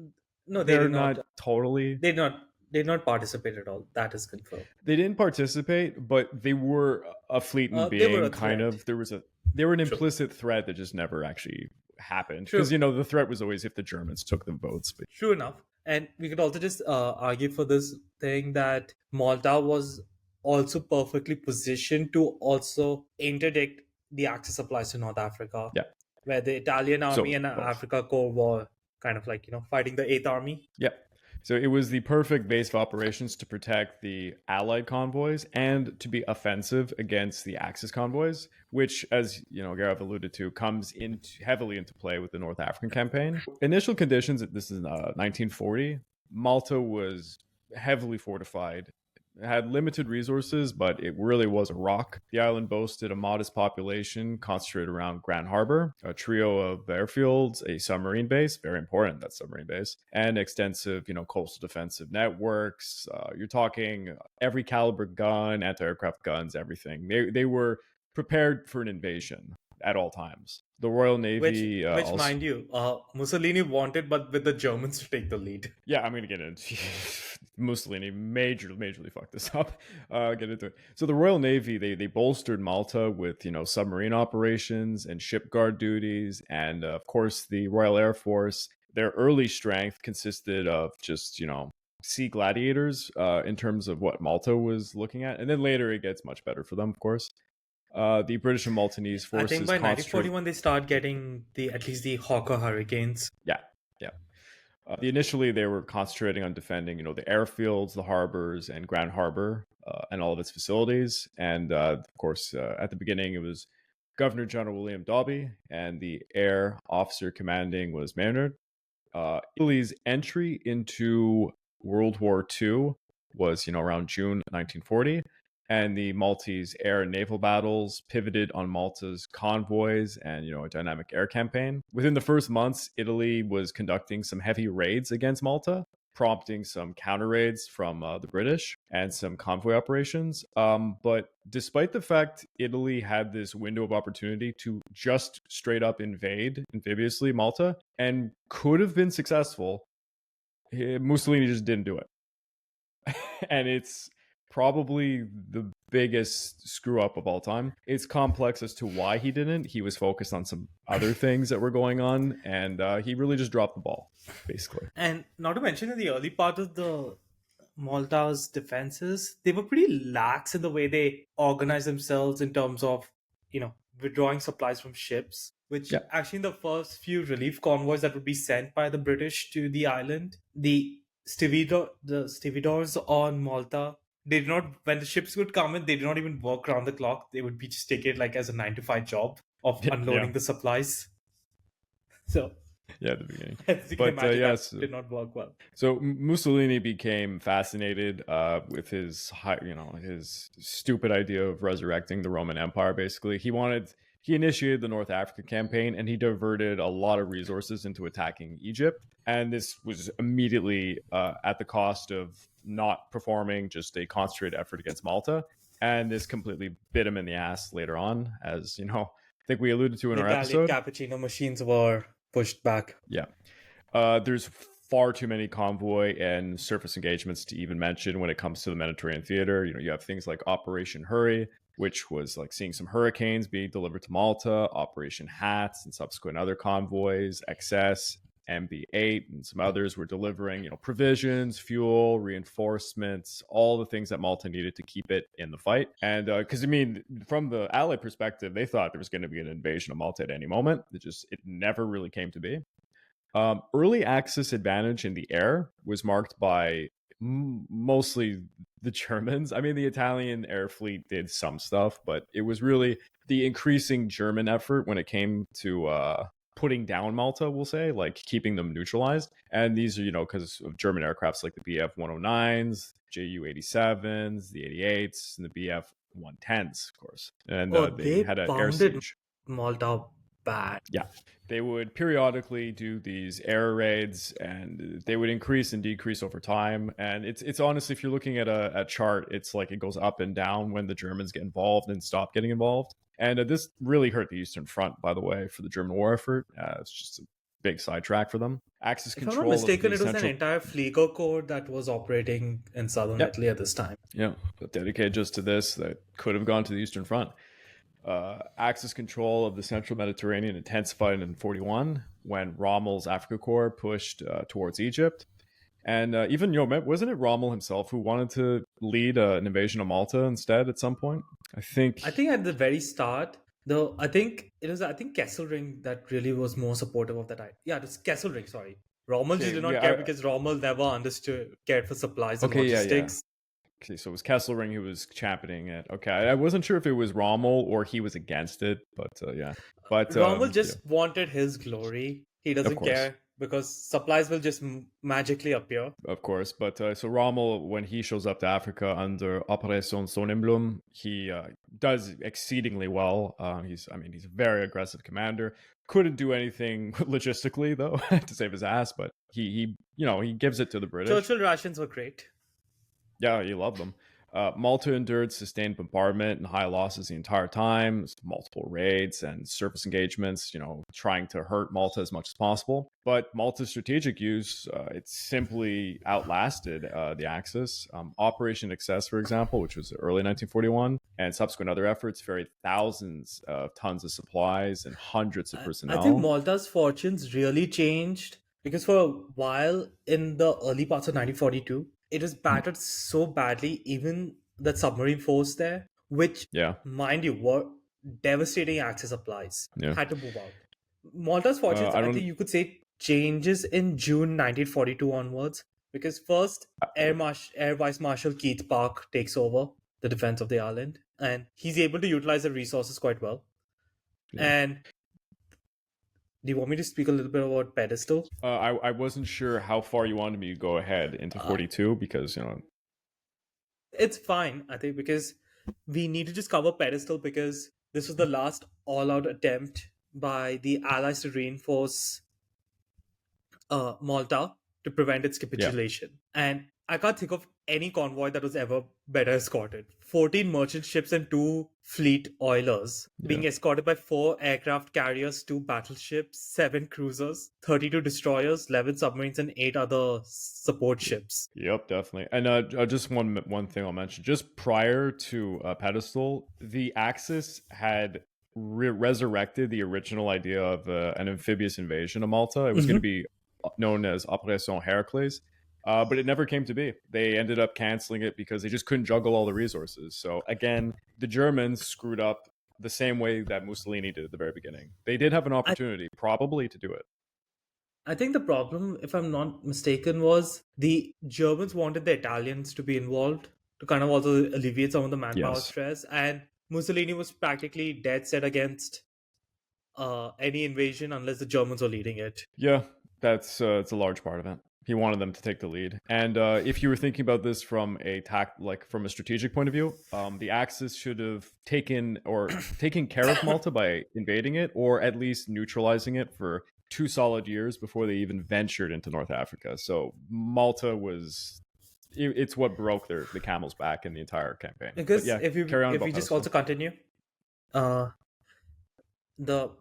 No, they're not totally... They did not participate at all. That is confirmed. They didn't participate, but they were a fleet in being, kind of. They were an implicit threat that just never actually happened. Because, the threat was always if the Germans took the boats. But... True enough. And we could also just argue for this thing that Malta was also perfectly positioned to also interdict the Axis supplies to North Africa. Yeah. Where the Italian army and Africa Corps were kind of like, fighting the 8th Army. Yeah. So it was the perfect base of operations to protect the Allied convoys and to be offensive against the Axis convoys, which, as Gaurav alluded to, comes heavily into play with the North African campaign. Initial conditions, this is 1940, Malta was heavily fortified. It had limited resources, but it really was a rock. The island boasted a modest population concentrated around Grand Harbor, a trio of airfields, a submarine base, very important, that submarine base, and extensive, coastal defensive networks. You're talking every caliber gun, anti-aircraft guns, everything. They were prepared for an invasion at all times. The Royal Navy... Which mind you, Mussolini wanted, but with the Germans to take the lead. Yeah, I'm going to get into Mussolini majorly fucked this up. Get into it. So the Royal Navy, they bolstered Malta with, submarine operations and ship guard duties. And of course, the Royal Air Force, their early strength consisted of just, sea gladiators in terms of what Malta was looking at. And then later it gets much better for them, of course. The British and Maltese forces... I think by 1941 they start getting at least the Hawker Hurricanes. Yeah. Initially, they were concentrating on defending, the airfields, the harbors, and Grand Harbor, and all of its facilities. And of course, at the beginning, it was Governor General William Dobbie, and the air officer commanding was Maynard. Italy's entry into World War II was, around June 1940. And the Maltese air and naval battles pivoted on Malta's convoys and, a dynamic air campaign. Within the first months, Italy was conducting some heavy raids against Malta, prompting some counter raids from the British and some convoy operations. But despite the fact Italy had this window of opportunity to just straight up invade amphibiously Malta and could have been successful, Mussolini just didn't do it. And it's probably the biggest screw up of all time. It's complex as to why he didn't. He was focused on some other things that were going on, and he really just dropped the ball, basically. And not to mention, in the early part of the Malta's defenses, they were pretty lax in the way they organized themselves in terms of, withdrawing supplies from ships. Which actually, in the first few relief convoys that would be sent by the British to the island, the stevedores on Malta, they did not, when the ships would come in, they did not even work around the clock. They would be just take it like as a 9 to 5 job of unloading the supplies. So at the beginning. as you can imagine, that did not work well. So Mussolini became fascinated with his stupid idea of resurrecting the Roman Empire. Basically, he initiated the North Africa campaign, and he diverted a lot of resources into attacking Egypt. And this was immediately at the cost of not performing just a concentrated effort against Malta. And this completely bit him in the ass later on, as I think we alluded to in our episode. Cappuccino machines were pushed back. Yeah. There's far too many convoy and surface engagements to even mention when it comes to the Mediterranean theater. You have things like Operation Hurry, which was like seeing some hurricanes being delivered to Malta, Operation Hats, and subsequent other convoys, XS, MB8, and some others were delivering, provisions, fuel, reinforcements, all the things that Malta needed to keep it in the fight. And because from the Allied perspective, they thought there was going to be an invasion of Malta at any moment. It never really came to be. Early Axis advantage in the air was marked by mostly the Germans. The Italian air fleet did some stuff, but it was really the increasing German effort when it came to putting down Malta, we'll say, like keeping them neutralized. And these are, because of German aircrafts like the Bf 109s, Ju 87s, the 88s, and the Bf 110s, of course. And they had an air siege. Malta bad. Yeah. They would periodically do these air raids, and they would increase and decrease over time. And it's honestly, if you're looking at a chart, it's like it goes up and down when the Germans get involved and stop getting involved. And this really hurt the Eastern Front, by the way, for the German war effort. It's just a big sidetrack for them. Axis control. If I'm not mistaken, it was an entire Flieger Corps that was operating in southern Italy at this time. Yeah, dedicated just to this, that could have gone to the Eastern Front. Axis control of the central Mediterranean intensified in 1941 when Rommel's Africa Corps pushed towards Egypt. And even, wasn't it Rommel himself who wanted to lead an invasion of Malta instead at some point? I think at the very start, though, I think Kesselring that really was more supportive of that idea. Yeah, it was Kesselring, sorry. Rommel just did not care because Rommel never cared for supplies and logistics. Okay, so it was Kesselring who was championing it. Okay, I wasn't sure if it was Rommel or he was against it, but yeah. But Rommel just wanted his glory. He doesn't care because supplies will just magically appear. Of course, but so Rommel, when he shows up to Africa under Operation Sonnenblume, he does exceedingly well. He's a very aggressive commander. Couldn't do anything logistically though to save his ass, but he gives it to the British. Churchill rations were great. Yeah, he loved them. Malta endured sustained bombardment and high losses the entire time, multiple raids and surface engagements, trying to hurt Malta as much as possible. But Malta's strategic use, it simply outlasted the Axis. Operation Excess, for example, which was early 1941, and subsequent other efforts ferried thousands of tons of supplies and hundreds of personnel. I think Malta's fortunes really changed because for a while in the early parts of 1942, it was battered so badly, even that submarine force there, which, mind you, were devastating Axis supplies, had to move out. Malta's fortunes, I think you could say, changes in June 1942 onwards, because first, Air Vice Marshal Keith Park takes over the defense of the island, and he's able to utilize the resources quite well. And do you want me to speak a little bit about Pedestal? I wasn't sure how far you wanted me to go ahead into 42 because, It's fine, I think, because we need to just cover Pedestal because this was the last all-out attempt by the Allies to reinforce Malta to prevent its capitulation. And I can't think of any convoy that was ever better escorted. 14 merchant ships and 2 fleet oilers, being escorted by 4 aircraft carriers, 2 battleships, 7 cruisers, 32 destroyers, 11 submarines, and 8 other support ships. Yep, definitely. And just one thing I'll mention. Just prior to Pedestal, the Axis had resurrected the original idea of an amphibious invasion of Malta. It was going to be known as Operation Heracles. But it never came to be. They ended up canceling it because they just couldn't juggle all the resources. So again, the Germans screwed up the same way that Mussolini did at the very beginning. They did have an opportunity, probably, to do it. I think the problem, if I'm not mistaken, was the Germans wanted the Italians to be involved to kind of also alleviate some of the manpower stress. And Mussolini was practically dead set against any invasion unless the Germans were leading it. Yeah, it's a large part of it. He wanted them to take the lead. And if you were thinking about this from a from a strategic point of view, the Axis should have taken care of Malta by invading it, or at least neutralizing it for 2 solid years before they even ventured into North Africa. So Malta was it's what broke the camel's back in the entire campaign. Because if you just also continue, the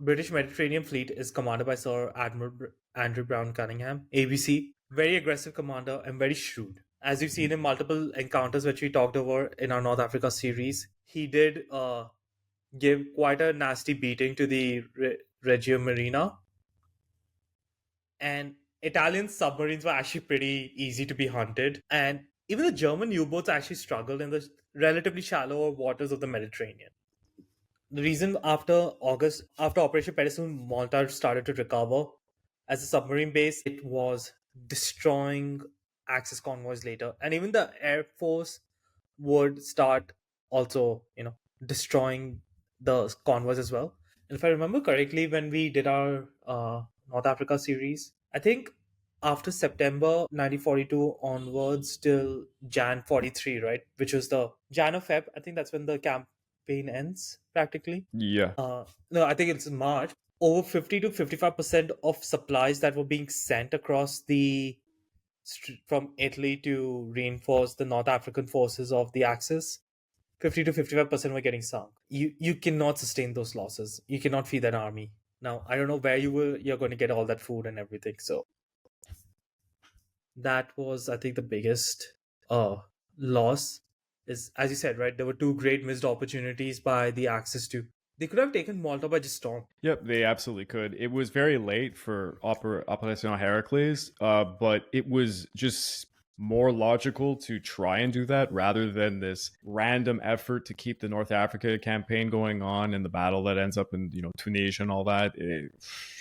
British Mediterranean Fleet is commanded by Sir Admiral Andrew Brown Cunningham, ABC. Very aggressive commander and very shrewd. As you've seen in multiple encounters which we talked over in our North Africa series, he did give quite a nasty beating to the Reggio Marina. And Italian submarines were actually pretty easy to be hunted. And even the German U-boats actually struggled in the relatively shallower waters of the Mediterranean. The reason after Operation Pedestal, Malta started to recover as a submarine base, it was destroying Axis convoys later. And even the Air Force would start also, destroying the convoys as well. And if I remember correctly, when we did our North Africa series, I think after September 1942 onwards till Jan 43, right? Which was the Jan or Feb. I think that's when the campaign ends practically. Yeah. No, I think it's in March. Over 50 to 55% of supplies that were being sent across from Italy to reinforce the North African forces of the Axis, 50 to 55% were getting sunk. You cannot sustain those losses. You cannot feed an army. Now, I don't know where you're going to get all that food and everything. So that was, I think, the biggest loss. Is, as you said, right? There were 2 great missed opportunities by the Axis too. They could have taken Malta by just storm. Yep, they absolutely could. It was very late for Operation Heracles, but it was just more logical to try and do that rather than this random effort to keep the North Africa campaign going on and the battle that ends up in Tunisia and all that. It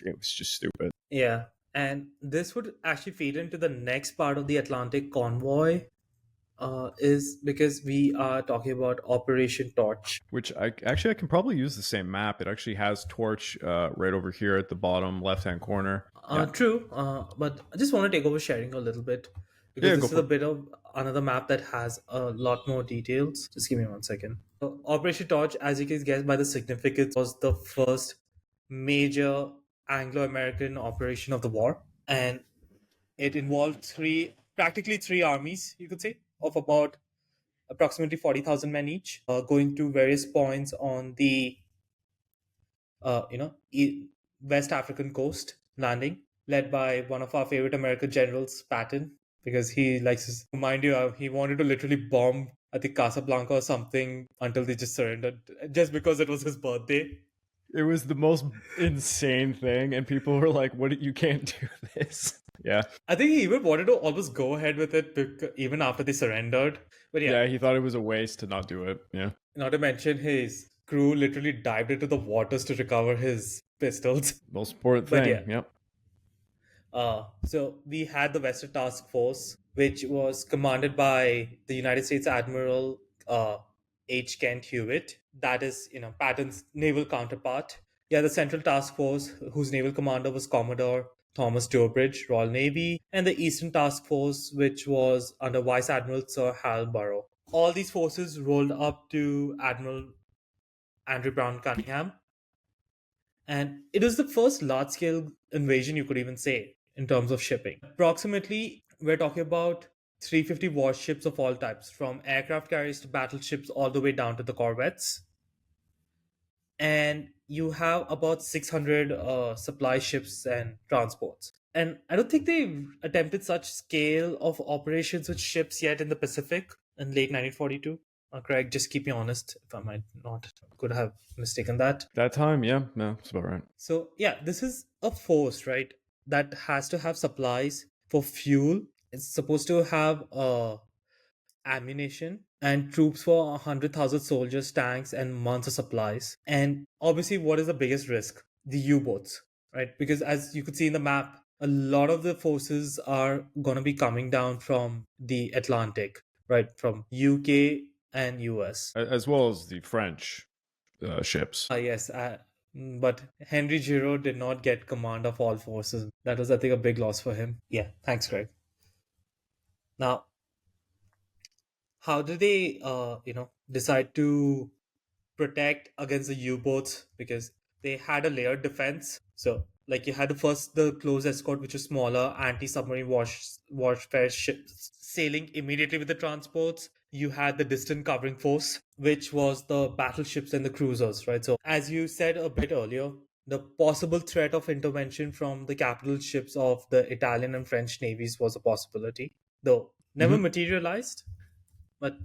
was just stupid. Yeah, and this would actually feed into the next part of the Atlantic convoy. Is because we are talking about Operation Torch. Which I can probably use the same map. It actually has Torch right over here at the bottom left-hand corner. True, but I just want to take over sharing a little bit. Because this is a bit of another map that has a lot more details. Just give me 1 second. So Operation Torch, as you can guess by the significance, was the first major Anglo-American operation of the war. And it involved practically three armies, you could say, of about approximately 40,000 men each, going to various points on the West African coast, landing, led by one of our favorite American generals, Patton, because he likes to remind you, he wanted to literally bomb, I think, Casablanca or something until they just surrendered, just because it was his birthday. It was the most insane thing, and people were like, "What? You can't do this." Yeah. I think he even wanted to almost go ahead with it even after they surrendered. But yeah, he thought it was a waste to not do it. Yeah. Not to mention his crew literally dived into the waters to recover his pistols. Most important thing. Yep. So we had the Western Task Force, which was commanded by the United States Admiral H. Kent Hewitt. That is, Patton's naval counterpart. Yeah, the Central Task Force, whose naval commander was Commodore Thomas Durbridge, Royal Navy, and the Eastern Task Force, which was under Vice Admiral Sir Hal Burrow. All these forces rolled up to Admiral Andrew Brown Cunningham. And it was the first large-scale invasion, you could even say, in terms of shipping. Approximately, we're talking about 350 warships of all types, from aircraft carriers to battleships, all the way down to the corvettes. And you have about 600 supply ships and transports. And I don't think they've attempted such scale of operations with ships yet in the Pacific in late 1942. Craig, just keep me honest if I might not could have mistaken that. That time, yeah, no, that's about right. So yeah, this is a force, right? That has to have supplies for fuel. It's supposed to have ammunition and troops for 100,000 soldiers, tanks, and months of supplies. And obviously, what is the biggest risk? The U-boats, right? Because as you could see in the map, a lot of the forces are going to be coming down from the Atlantic, right? From UK and US. As well as the French ships. Yes, but Henry Giraud did not get command of all forces. That was, I think, a big loss for him. Yeah, thanks, Greg. Now, how did they, decide to protect against the U-boats? Because they had a layered defense. So, like, you had the close escort, which is smaller anti-submarine warfare ships sailing immediately with the transports. You had the distant covering force, which was the battleships and the cruisers, right? So, as you said a bit earlier, the possible threat of intervention from the capital ships of the Italian and French navies was a possibility, though never materialized. But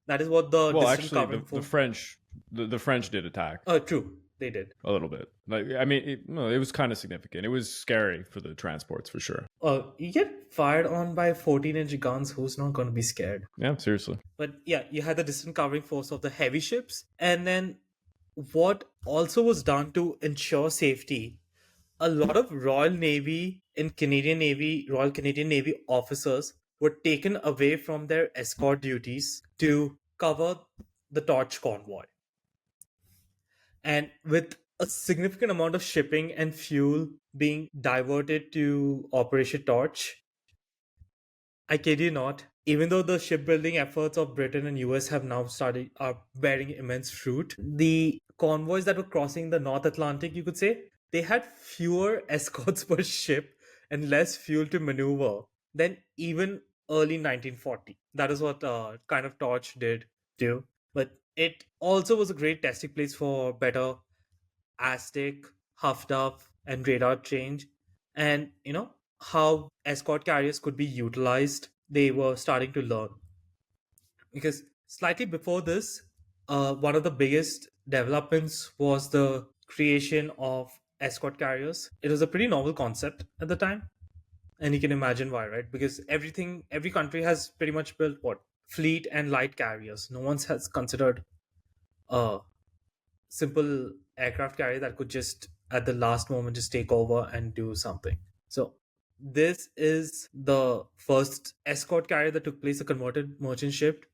that is what the Well, distant actually, covering the force. French, the French did attack True, they did. a little bit. Like, I mean, it was kind of significant. It was scary for the transports for sure. You get fired on by 14-inch guns. Who's not going to be scared? Yeah, seriously. But yeah, you had the distant covering force of the heavy ships. And then what also was done to ensure safety, a lot of Royal Navy and Royal Canadian Navy officers were taken away from their escort duties to cover the torch convoy. And with a significant amount of shipping and fuel being diverted to Operation Torch, I kid you not, even though the shipbuilding efforts of Britain and US have now are bearing immense fruit, the convoys that were crossing the North Atlantic, you could say, they had fewer escorts per ship and less fuel to maneuver than even early 1940. That is what kind of Torch did too. But it also was a great testing place for better ASDIC, Huff Duff, and radar change. And how escort carriers could be utilized, they were starting to learn. Because slightly before this, one of the biggest developments was the creation of escort carriers. It was a pretty novel concept at the time. And you can imagine why, right? Because every country has pretty much built what? Fleet and light carriers. No one has considered a simple aircraft carrier that could just at the last moment just take over and do something. So this is the first escort carrier that took place, a converted merchant ship,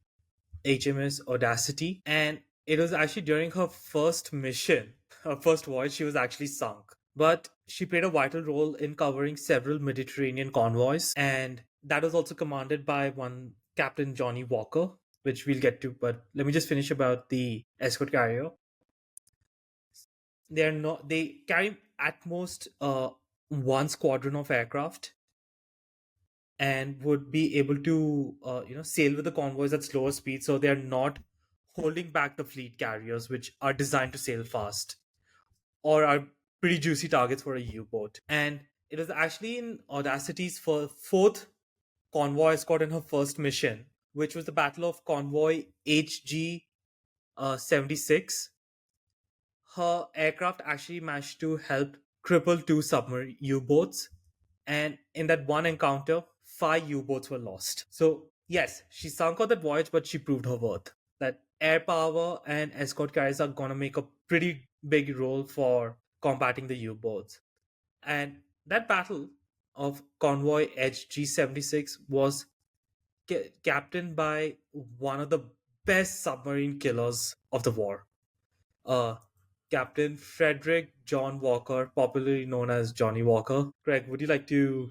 HMS Audacity. And it was actually during her first mission, her first voyage, she was actually sunk. But she played a vital role in covering several Mediterranean convoys. And that was also commanded by one Captain Johnny Walker, which we'll get to. But let me just finish about the escort carrier. They carry at most one squadron of aircraft and would be able to sail with the convoys at slower speed, so they're not holding back the fleet carriers, which are designed to sail fast or are pretty juicy targets for a U-boat. And it was actually in Audacity's fourth convoy escort in her first mission, which was the Battle of Convoy HG 76. Her aircraft actually managed to help cripple 2 submarine U-boats, and in that one encounter, 5 U-boats were lost. So yes, she sunk on that voyage, but she proved her worth. That air power and escort carriers are gonna make a pretty big role for combating the U-boats. And that battle of Convoy HG-76 was captained by one of the best submarine killers of the war. Captain Frederick John Walker, popularly known as Johnny Walker. Greg, would you like to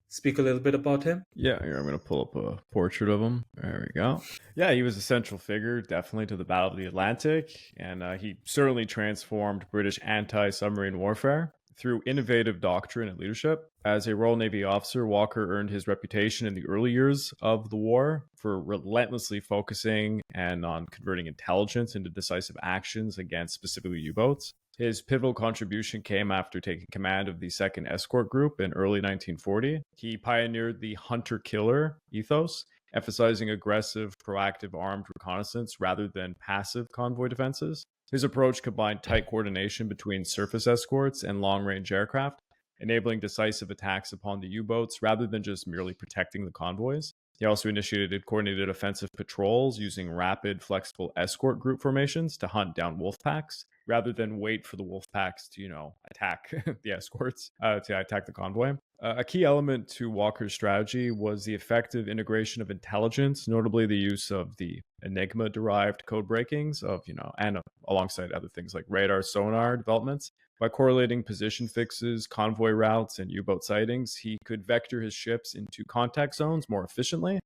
speak a little bit about him? Yeah, here I'm going to pull up a portrait of him. There we go. Yeah, he was a central figure, definitely, to the Battle of the Atlantic, and he certainly transformed British anti-submarine warfare. through innovative doctrine and leadership. As a Royal Navy officer, Walker earned his reputation in the early years of the war for relentlessly focusing and on converting intelligence into decisive actions against specifically U-boats. His pivotal contribution came after taking command of the 2nd Escort Group in early 1940. He pioneered the hunter-killer ethos, emphasizing aggressive, proactive armed reconnaissance rather than passive convoy defenses. His approach combined tight coordination between surface escorts and long-range aircraft, enabling decisive attacks upon the U-boats rather than just merely protecting the convoys. He also initiated coordinated offensive patrols using rapid, flexible escort group formations to hunt down wolf packs rather than wait for the wolf packs to, attack the escorts, to attack the convoy. A key element to Walker's strategy was the effective integration of intelligence, notably the use of the Enigma-derived code breakings and alongside other things like radar, sonar developments. By correlating position fixes, convoy routes, and U-boat sightings, he could vector his ships into contact zones more efficiently.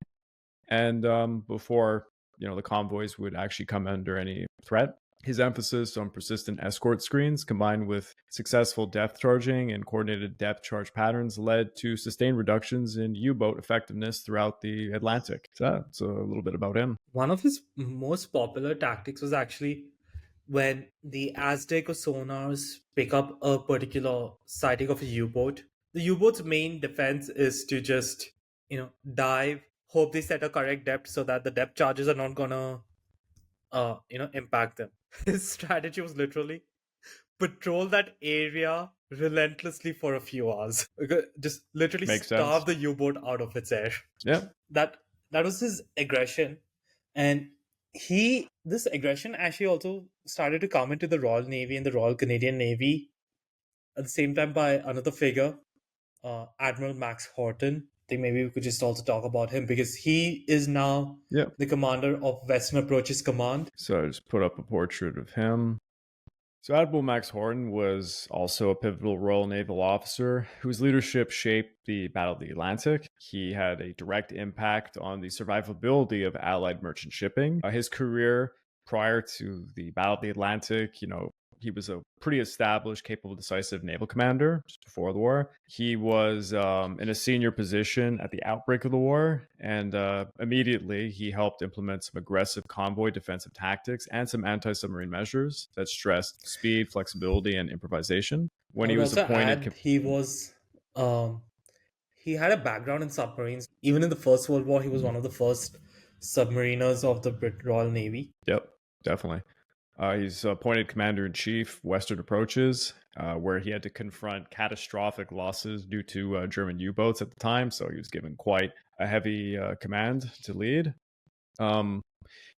And before the convoys would actually come under any threat, his emphasis on persistent escort screens combined with successful depth charging and coordinated depth charge patterns led to sustained reductions in U-boat effectiveness throughout the Atlantic. So that's a little bit about him. One of his most popular tactics was actually when the ASDIC or sonars pick up a particular sighting of a U-boat. The U-boat's main defense is to just, dive, hope they set a correct depth so that the depth charges are not gonna, impact them. His strategy was literally patrol that area relentlessly for a few hours. Just literally Makes starve sense. the U-boat out of its air. Yeah. That was his aggression. And this aggression actually also started to come into the Royal Navy and the Royal Canadian Navy at the same time by another figure, Admiral Max Horton. I think maybe we could just also talk about him because he is now the commander of Western Approaches Command. So I just put up a portrait of him. So Admiral Max Horton was also a pivotal Royal Naval officer whose leadership shaped the Battle of the Atlantic. He had a direct impact on the survivability of Allied merchant shipping. His career prior to the Battle of the Atlantic, he was a pretty established, capable, decisive naval commander just before the war. He was in a senior position at the outbreak of the war, and immediately he helped implement some aggressive convoy defensive tactics and some anti-submarine measures that stressed speed, flexibility, and improvisation. When he was appointed, he had a background in submarines. Even in the First World War, he was one of the first submariners of the Royal Navy. Yep, definitely. He's appointed Commander-in-Chief, Western Approaches, where he had to confront catastrophic losses due to German U-boats at the time, so he was given quite a heavy command to lead.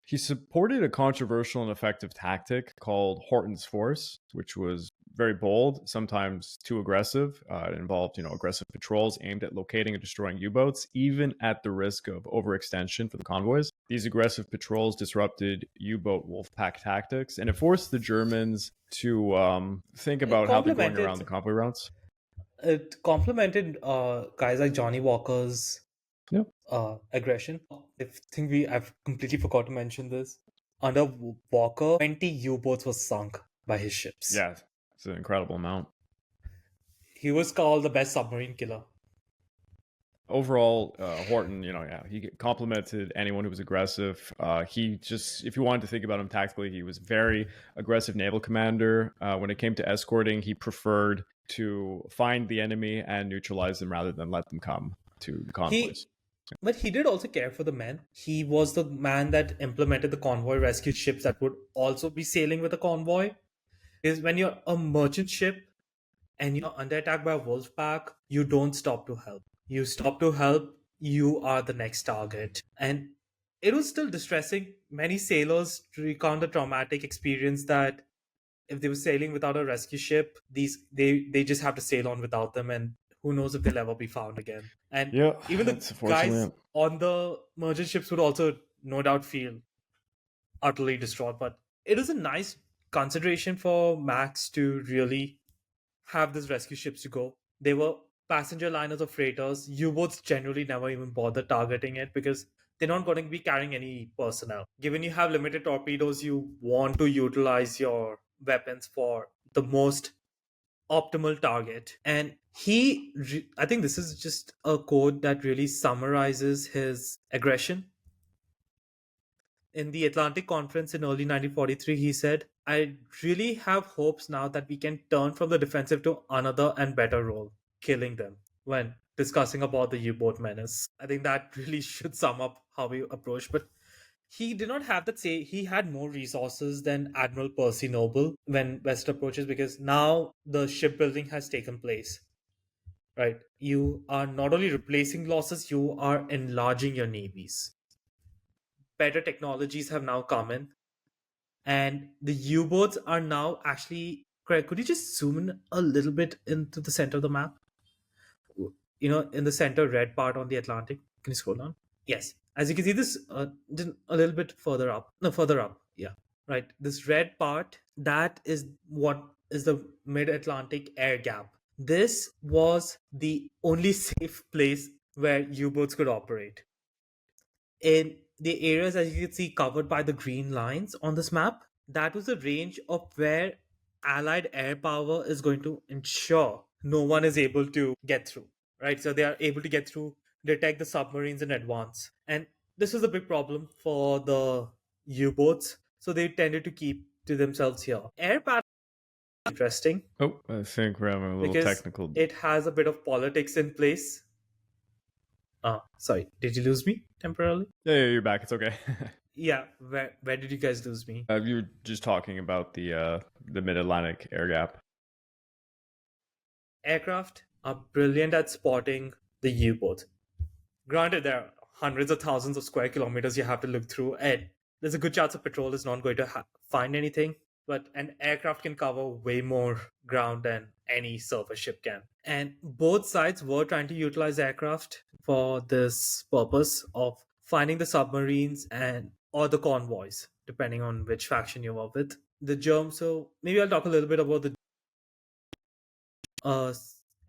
He supported a controversial and effective tactic called Horton's Force, which was very bold, sometimes too aggressive. It involved, aggressive patrols aimed at locating and destroying U-boats, even at the risk of overextension for the convoys. These aggressive patrols disrupted U-boat wolfpack tactics, and it forced the Germans to think about how they're going around the convoy routes. It complemented guys like Johnny Walker's aggression. I've completely forgot to mention this. Under Walker, 20 U-boats were sunk by his ships. Yeah, it's an incredible amount. He was called the best submarine killer. Overall, Horton, he complimented anyone who was aggressive. If you wanted to think about him tactically, he was very aggressive naval commander. When it came to escorting, he preferred to find the enemy and neutralize them rather than let them come to the convoys. But he did also care for the men. He was the man that implemented the convoy rescue ships that would also be sailing with a convoy. Because when you're a merchant ship and you're under attack by a wolf pack, you don't stop to help. You stop to help, you are the next target. And it was still distressing. Many sailors recount the traumatic experience that if they were sailing without a rescue ship, they just have to sail on without them, and who knows if they'll ever be found again. And even the guys on the merchant ships would also no doubt feel utterly distraught. But it is a nice consideration for Max to really have these rescue ships to go. They were passenger liners or freighters. U-boats generally never even bother targeting it because they're not going to be carrying any personnel. Given you have limited torpedoes, you want to utilize your weapons for the most optimal target. And I think this is just a quote that really summarizes his aggression. In the Atlantic Conference in early 1943, he said, "I really have hopes now that we can turn from the defensive to another and better role, killing them," when discussing about the U-boat menace. I think that really should sum up how we approach. But he did not have that say. He had more resources than Admiral Percy Noble when West approaches, because now the shipbuilding has taken place. Right? You are not only replacing losses, you are enlarging your navies. Better technologies have now come in, and the U-boats are now actually. Craig, could you just zoom in a little bit into the center of the map? In the center red part on the Atlantic. Can you scroll down? Yes. As you can see, this a little bit further up. No, further up. Yeah. Right. This red part, that is what is the mid-Atlantic air gap. This was the only safe place where U-boats could operate. In the areas, as you can see, covered by the green lines on this map, that was the range of where Allied air power is going to ensure no one is able to get through. Right? So they are able to get through, detect the submarines in advance. And this was a big problem for the U-boats. So they tended to keep to themselves here. Air battle is interesting. Oh, I think we're having a little because technical. It has a bit of politics in place. Sorry, did you lose me temporarily? Yeah, you're back. It's okay. Yeah, where did you guys lose me? You were just talking about the Mid-Atlantic air gap. Aircraft are brilliant at spotting the U-boat. Granted, there are hundreds of thousands of square kilometers you have to look through, and there's a good chance a patrol is not going to find anything. But an aircraft can cover way more ground than any surface ship can. And both sides were trying to utilize aircraft for this purpose of finding the submarines or the convoys, depending on which faction you were with. So maybe I'll talk a little bit about the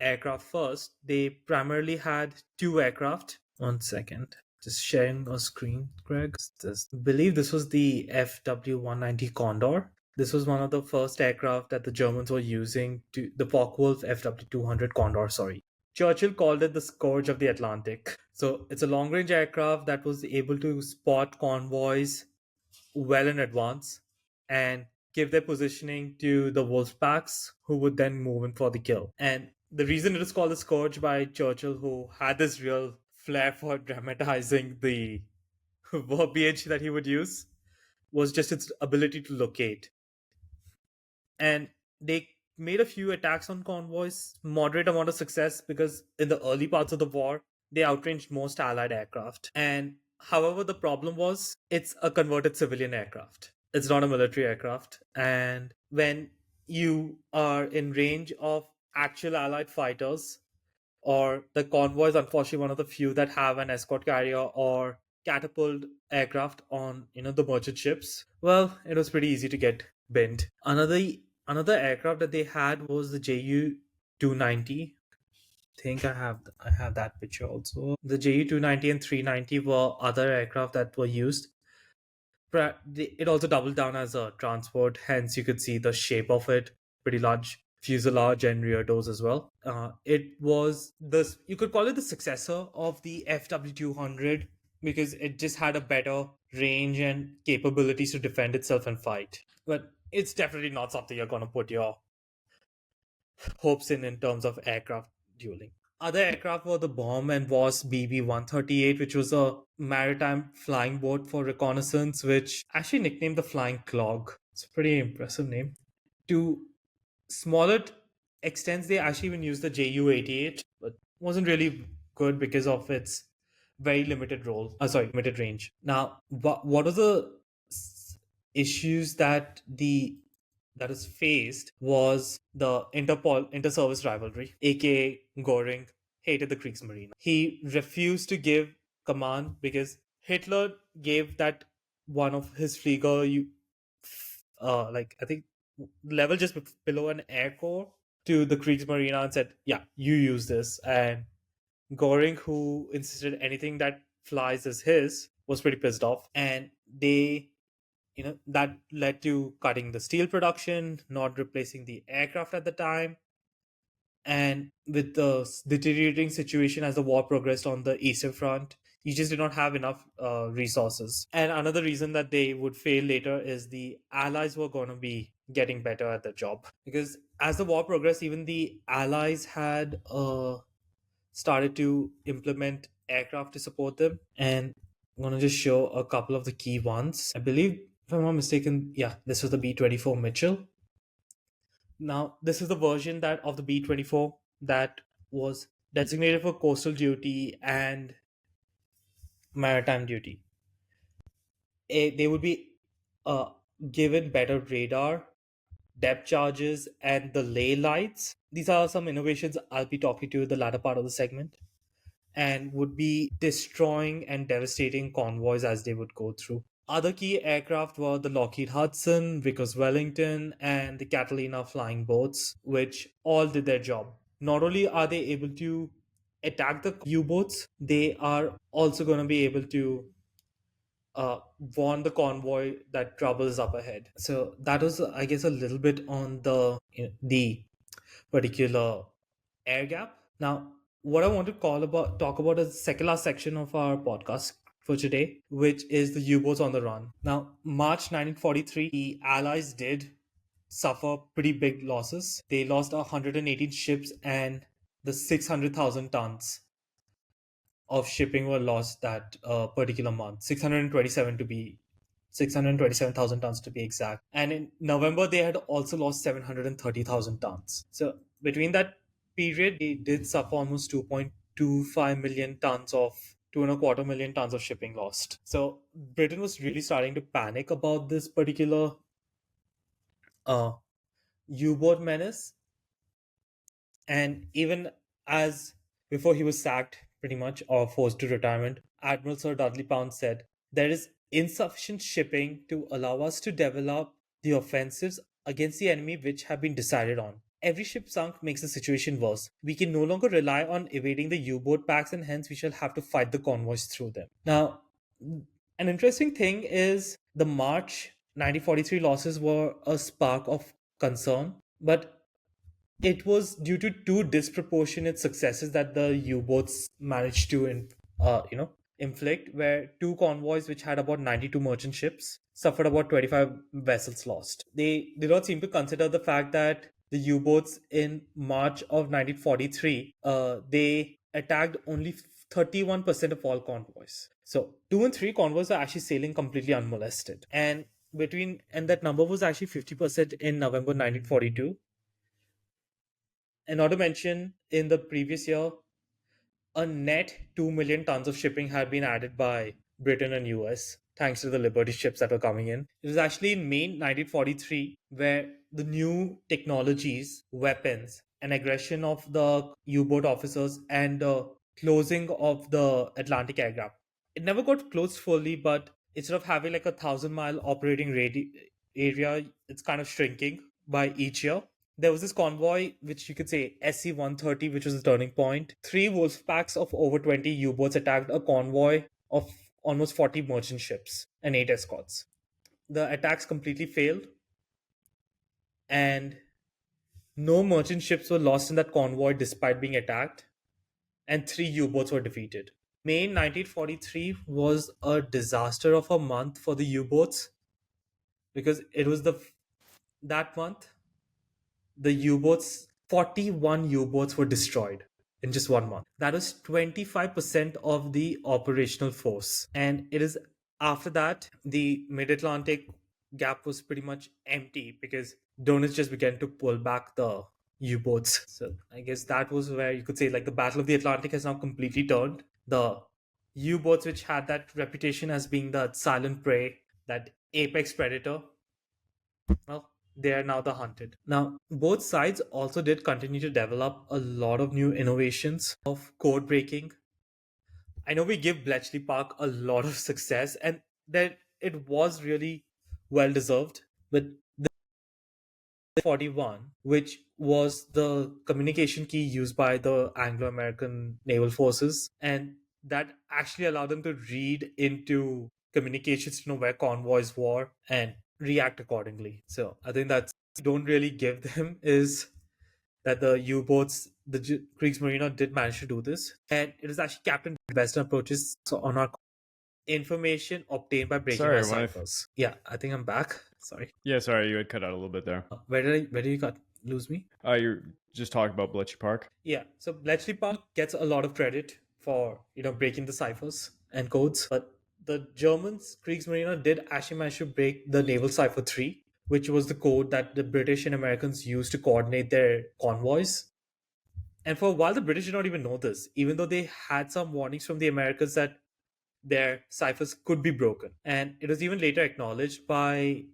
aircraft first. They primarily had two aircraft. 1 second. Just sharing a screen, Greg. I believe this was the FW-190 Condor. This was one of the first aircraft that the Germans were using, the Focke-Wulf FW-200 Condor, sorry. Churchill called it the scourge of the Atlantic. So it's a long-range aircraft that was able to spot convoys well in advance and give their positioning to the wolf packs, who would then move in for the kill. And the reason it is called the scourge by Churchill, who had this real flair for dramatizing the verbiage that he would use, was just its ability to locate. And they made a few attacks on convoys, moderate amount of success, because in the early parts of the war, they outranged most Allied aircraft. And however, the problem was it's a converted civilian aircraft. It's not a military aircraft. And when you are in range of actual Allied fighters, or the convoy is unfortunately one of the few that have an escort carrier or catapult aircraft on the merchant ships, well, it was pretty easy to get bent. Another aircraft that they had was the Ju-290. I think I have that picture also. The Ju-290 and 390 were other aircraft that were used. It also doubled down as a transport, hence you could see the shape of it, pretty large fuselage and rear doors as well. It was you could call it the successor of the FW-200, because it just had a better range and capabilities to defend itself and fight. But it's definitely not something you're going to put your hopes in terms of aircraft dueling. Other aircraft were the bomb and was BB-138, which was a maritime flying boat for reconnaissance, which actually nicknamed the Flying Clog. It's a pretty impressive name. To smaller extents, they actually even used the Ju-88, but wasn't really good because of its very limited limited range. Now, what are the issues that is faced was the inter-service rivalry, aka Goring hated the Kriegsmarine. He refused to give command because Hitler gave that one of his Flieger, I think level just below an air corps, to the Kriegsmarine and said, "Yeah, you use this." And Goring, who insisted anything that flies is his, was pretty pissed off, and that led to cutting the steel production, not replacing the aircraft at the time. And with the deteriorating situation as the war progressed on the Eastern Front, you just did not have enough resources. And another reason that they would fail later is the Allies were going to be getting better at the job. Because as the war progressed, even the Allies had started to implement aircraft to support them. And I'm going to just show a couple of the key ones. I believe, if I'm not mistaken, yeah, this was the B-24 Mitchell. Now, this is the version that of the B-24 that was designated for coastal duty and maritime duty. They would be given better radar, depth charges, and the lay lights. These are some innovations I'll be talking to in the latter part of the segment, and would be destroying and devastating convoys as they would go through. Other key aircraft were the Lockheed Hudson, Vickers Wellington, and the Catalina flying boats, which all did their job. Not only are they able to attack the U-boats, they are also going to be able to warn the convoy that trouble is up ahead. So that was, I guess, a little bit on the particular air gap. Now, what I want to talk about is the second last section of our podcast for today, which is the U-boats on the run. Now, March 1943, the Allies did suffer pretty big losses. They lost 118 ships and the 600,000 tons of shipping were lost that particular month. 627,000 tons to be exact. And in November, they had also lost 730,000 tons. So between that period, they did suffer almost 2.25 million tons of 2.25 million tons of shipping lost. So Britain was really starting to panic about this particular uh, U-boat menace. And even as before he was sacked, pretty much, or forced to retirement, Admiral Sir Dudley Pound said, "There is insufficient shipping to allow us to develop the offensives against the enemy which have been decided on. Every ship sunk makes the situation worse. We can no longer rely on evading the U-boat packs, and hence we shall have to fight the convoys through them." Now, an interesting thing is the March 1943 losses were a spark of concern, but it was due to two disproportionate successes that the U-boats managed to, inflict. Where two convoys, which had about 92 merchant ships, suffered about 25 vessels lost. They did not seem to consider the fact that the U-boats in March of 1943, they attacked only 31% of all convoys. So 2 and 3 convoys are actually sailing completely unmolested, and that number was actually 50% in November 1942. And not to mention, in the previous year, a net 2 million tons of shipping had been added by Britain and US thanks to the Liberty ships that were coming in. It was actually in May 1943 where the new technologies, weapons, and aggression of the U-boat officers and the closing of the Atlantic air gap. It never got closed fully, but instead of having like 1,000-mile operating area, it's kind of shrinking by each year. There was this convoy, which you could say SC-130, which was the turning point. 3 Wolfpacks of over 20 U-boats attacked a convoy of almost 40 merchant ships and 8 escorts. The attacks completely failed, and no merchant ships were lost in that convoy despite being attacked, and 3 U-boats were defeated. May 1943 was a disaster of a month for the U-boats because it was that month the U-boats, 41 U-boats were destroyed in just 1 month. That was 25% of the operational force. And it is after that, the mid-Atlantic gap was pretty much empty because donors just began to pull back the U-boats. So I guess that was where you could say like the Battle of the Atlantic has now completely turned. The U-boats, which had that reputation as being the silent prey, that apex predator, well, they are now the hunted. Now, both sides also did continue to develop a lot of new innovations of code breaking. I know we give Bletchley Park a lot of success, and that it was really well deserved. But the 41, which was the communication key used by the Anglo-American naval forces, and that actually allowed them to read into communications to know where convoys were and react accordingly. So I think that's don't really give them is that the U-boats, the Kriegsmarine did manage to do this, and it is actually Captain Western approaches on our information obtained by breaking Sorry, our when I ciphers. Yeah, I think I'm back. Sorry. yeah, sorry, you had cut out a little bit there. Where did you lose me? You're just talking about Bletchley Park. Yeah, so Bletchley Park gets a lot of credit for breaking the ciphers and codes, but the Germans, Kriegsmarine, did actually manage to break the Naval Cipher 3, which was the code that the British and Americans used to coordinate their convoys. And for a while, the British did not even know this, even though they had some warnings from the Americans that their ciphers could be broken. And it was even later acknowledged by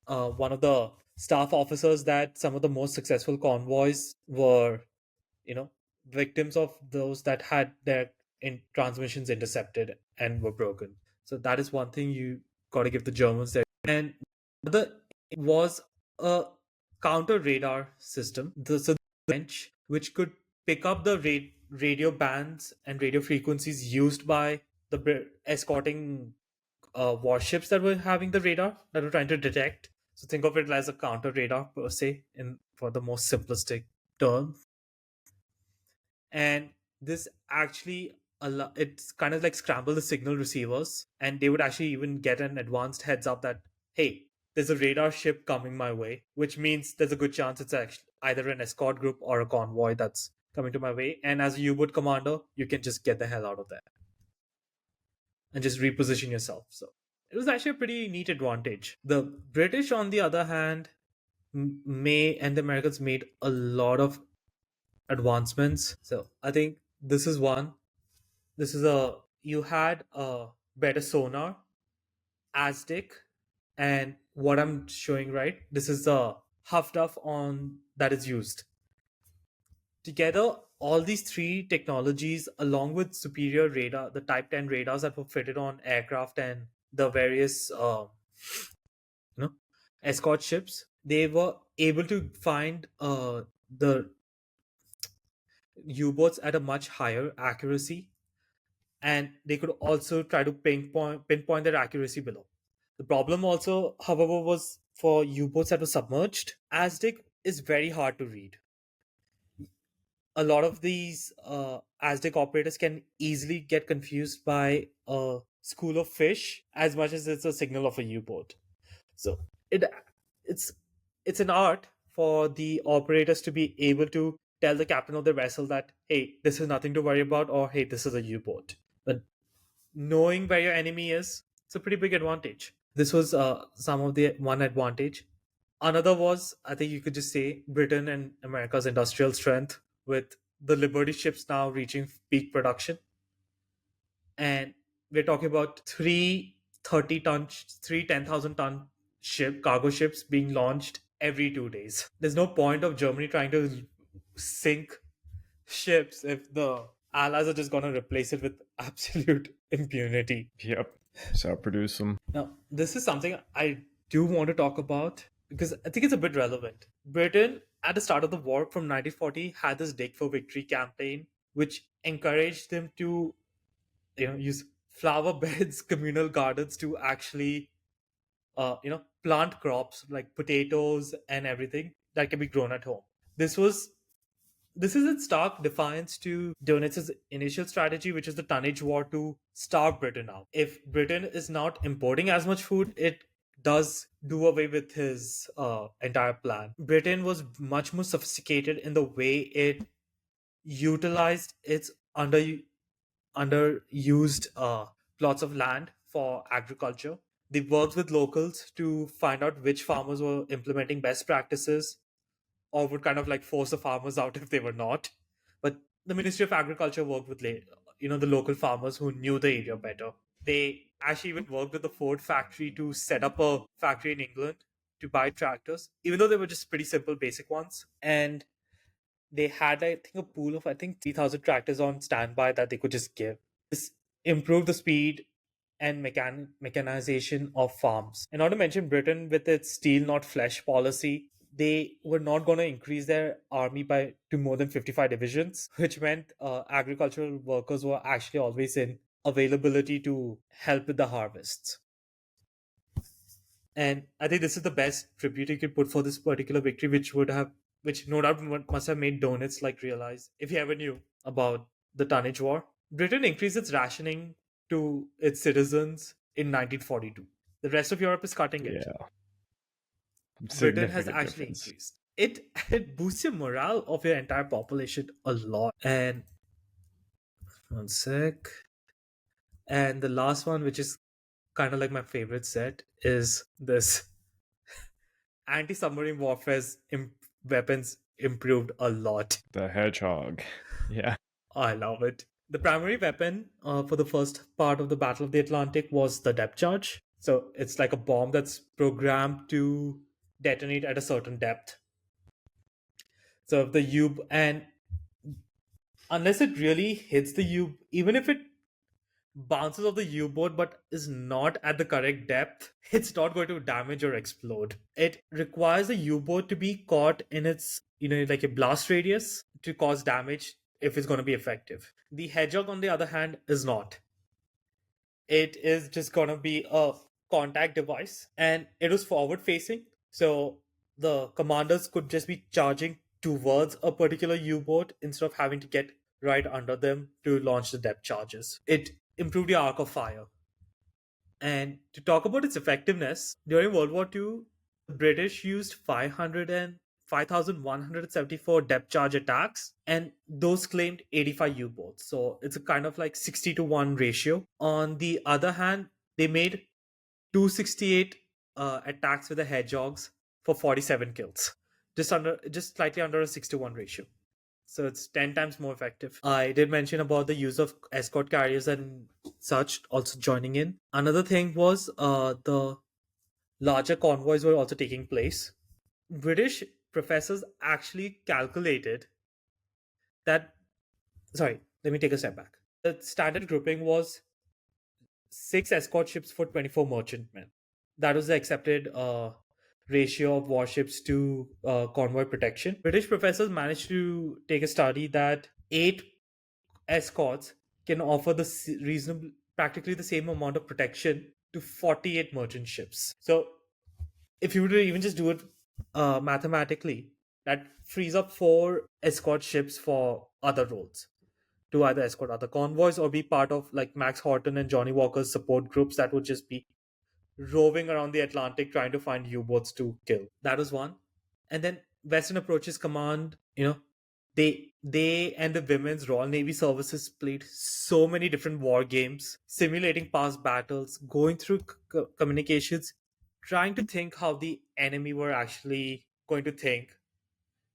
one of the staff officers that some of the most successful convoys were, victims of those that had their transmissions intercepted and were broken. So that is one thing you got to give the Germans there. And the was a counter radar system, so the French, which could pick up the radio bands and radio frequencies used by the escorting warships that were having the radar that were trying to detect. So think of it as a counter radar per se, in for the most simplistic term. And this actually it's kind of like scramble the signal receivers, and they would actually even get an advanced heads up that, hey, there's a radar ship coming my way, which means there's a good chance it's actually either an escort group or a convoy that's coming to my way. And as a U-boat commander, you can just get the hell out of there and just reposition yourself. So it was actually a pretty neat advantage. The British, on the other hand, and the Americans made a lot of advancements. So I think this is one. This is you had a better sonar, ASDIC, and what I'm showing right. This is the Huff Duff on that is used. Together, all these three technologies, along with superior radar, the Type 10 radars that were fitted on aircraft and the various escort ships, they were able to find the U-boats at a much higher accuracy, and they could also try to pinpoint their accuracy below. The problem also, however, was for U-boats that were submerged. ASDIC is very hard to read. A lot of these ASDIC operators can easily get confused by a school of fish as much as it's a signal of a U-boat. So it's it's an art for the operators to be able to tell the captain of the vessel that, hey, this is nothing to worry about, or hey, this is a U-boat. But knowing where your enemy is, it's a pretty big advantage. This was some of the one advantage. Another was, I think you could just say, Britain and America's industrial strength, with the Liberty ships now reaching peak production. And we're talking about three 10,000 ton cargo ships being launched every 2 days. There's no point of Germany trying to sink ships if the Allies are just going to replace it with absolute impunity. Yep. So produce them. Now, this is something I do want to talk about because I think it's a bit relevant. Britain, at the start of the war from 1940, had this Dig for Victory campaign, which encouraged them to use flower beds, communal gardens to actually plant crops like potatoes and everything that can be grown at home. This is in stark defiance to Donitz's initial strategy, which is the tonnage war to starve Britain out. If Britain is not importing as much food, it does do away with his entire plan. Britain was much more sophisticated in the way it utilized its underused plots of land for agriculture. They worked with locals to find out which farmers were implementing best practices or would kind of like force the farmers out if they were not. But the Ministry of Agriculture worked with the local farmers who knew the area better. They actually even worked with the Ford factory to set up a factory in England to buy tractors, even though they were just pretty simple, basic ones. And they had, I think, a pool of 3,000 tractors on standby that they could just give. This improved the speed and mechanization of farms. And not to mention Britain with its steel not flesh policy, they were not going to increase their army to more than 55 divisions, which meant agricultural workers were actually always in availability to help with the harvests. And I think this is the best tribute you could put for this particular victory, which would have which no doubt must have made donuts like realize, if you ever knew about the tonnage war. Britain increased its rationing to its citizens in 1942. The rest of Europe is cutting it. Yeah. Britain has Significant actually difference. increased. It boosts your morale of your entire population a lot. And one sec. And the last one, which is kind of like my favorite set, is this anti-submarine warfare's weapons improved a lot. The hedgehog. Yeah. I love it. The primary weapon for the first part of the Battle of the Atlantic was the depth charge. So it's like a bomb that's programmed to detonate at a certain depth. So if the U and unless it really hits the U, even if it bounces off the U-boat but is not at the correct depth, it's not going to damage or explode. It requires the U-boat to be caught in its, like a blast radius to cause damage if it's going to be effective. The Hedgehog, on the other hand, is not. It is just going to be a contact device, and it was forward facing. So the commanders could just be charging towards a particular U-boat instead of having to get right under them to launch the depth charges. It improved your arc of fire. And to talk about its effectiveness, during World War II, the British used 5,174 depth charge attacks, and those claimed 85 U-boats. So it's a kind of like 60-to-1 ratio. On the other hand, they made 268 attacks with the Hedgehogs for 47 kills, just slightly under a 6-to-1 ratio. So it's 10 times more effective. I did mention about the use of escort carriers and such also joining in. Another thing was the larger convoys were also taking place. British professors actually calculated that. Sorry, let me take a step back. The standard grouping was 6 escort ships for 24 merchantmen. That was the accepted ratio of warships to convoy protection. British professors managed to take a study that 8 escorts can offer the reasonable, practically the same amount of protection to 48 merchant ships. So, if you were to even just do it mathematically, that frees up 4 escort ships for other roles to either escort other convoys or be part of like Max Horton and Johnny Walker's support groups that would just be roving around the Atlantic trying to find U-boats to kill. That was one. And then Western Approaches Command, they and the Women's Royal Navy Services played so many different war games, simulating past battles, going through communications, trying to think how the enemy were actually going to think,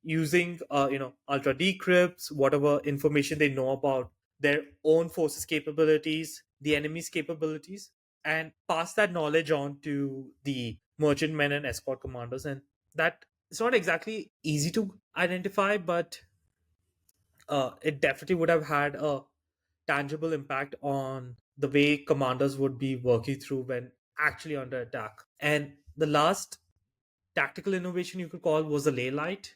using ultra decrypts, whatever information they know about their own forces capabilities, the enemy's capabilities, and pass that knowledge on to the merchantmen and escort commanders. And that it's not exactly easy to identify, but it definitely would have had a tangible impact on the way commanders would be working through when actually under attack. And the last tactical innovation you could call was the ley light.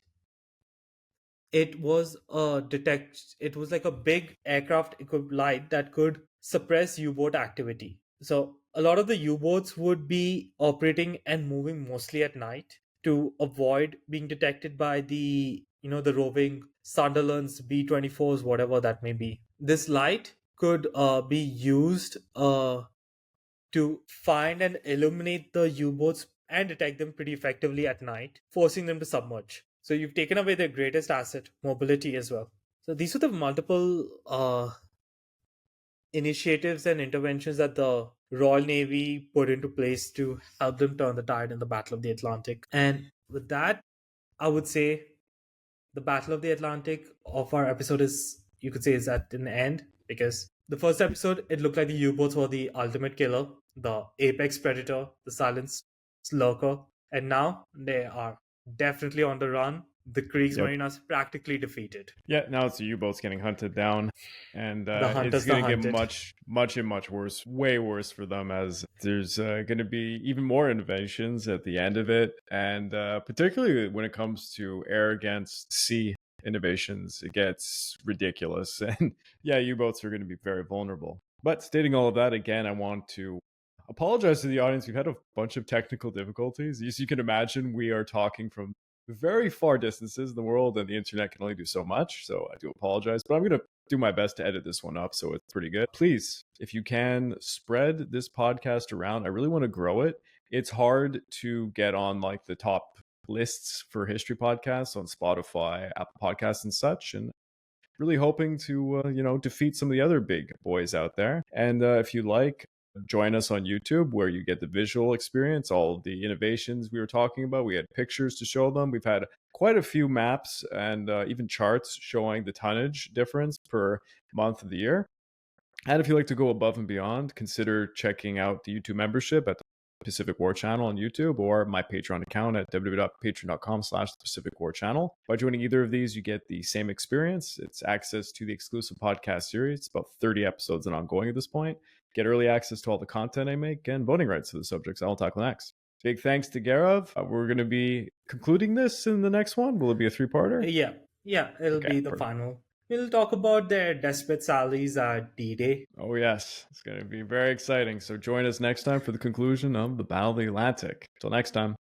It was it was like a big aircraft equipped light that could suppress U-boat activity. So a lot of the U-boats would be operating and moving mostly at night to avoid being detected by the roving Sunderlands, B-24s, whatever that may be. This light could be used to find and illuminate the U-boats and detect them pretty effectively at night, forcing them to submerge. So you've taken away their greatest asset, mobility, as well. So these are the multiple initiatives and interventions that the Royal Navy put into place to help them turn the tide in the Battle of the Atlantic. And with that, I would say the Battle of the Atlantic of our episode you could say, is at an end, because the first episode, it looked like the U-boats were the ultimate killer, the apex predator, the silent lurker, and now they are definitely on the run. The Kriegsmarine are practically defeated. Yeah, now it's the U-boats getting hunted down, and hunters it's going the to get hunted. much worse, way worse for them, as there's going to be even more innovations at the end of it, and particularly when it comes to air against sea innovations, it gets ridiculous, and yeah, U-boats are going to be very vulnerable. But stating all of that again, I want to apologize to the audience. We've had a bunch of technical difficulties. As you can imagine, we are talking from very far distances in the world, and the internet can only do so much. So I do apologize, but I'm going to do my best to edit this one up so it's pretty good. Please, if you can, spread this podcast around. I really want to grow it. It's hard to get on like the top lists for history podcasts on Spotify, Apple Podcasts, and such. And really hoping to, defeat some of the other big boys out there. And if you like, join us on YouTube where you get the visual experience, all of the innovations we were talking about. We had pictures to show them. We've had quite a few maps and even charts showing the tonnage difference per month of the year. And if you like to go above and beyond, consider checking out the YouTube membership at the Pacific War Channel on YouTube or my Patreon account at www.patreon.com/Pacific War Channel. By joining either of these, you get the same experience. It's access to the exclusive podcast series. It's about 30 episodes and ongoing at this point. Get early access to all the content I make and voting rights to the subjects I'll tackle next. Big thanks to Gaurav. We're going to be concluding this in the next one. Will it be a three-parter? Yeah, it'll be the final. We'll talk about their desperate sallies at D-Day. Oh, yes. It's going to be very exciting. So join us next time for the conclusion of the Battle of the Atlantic. Till next time.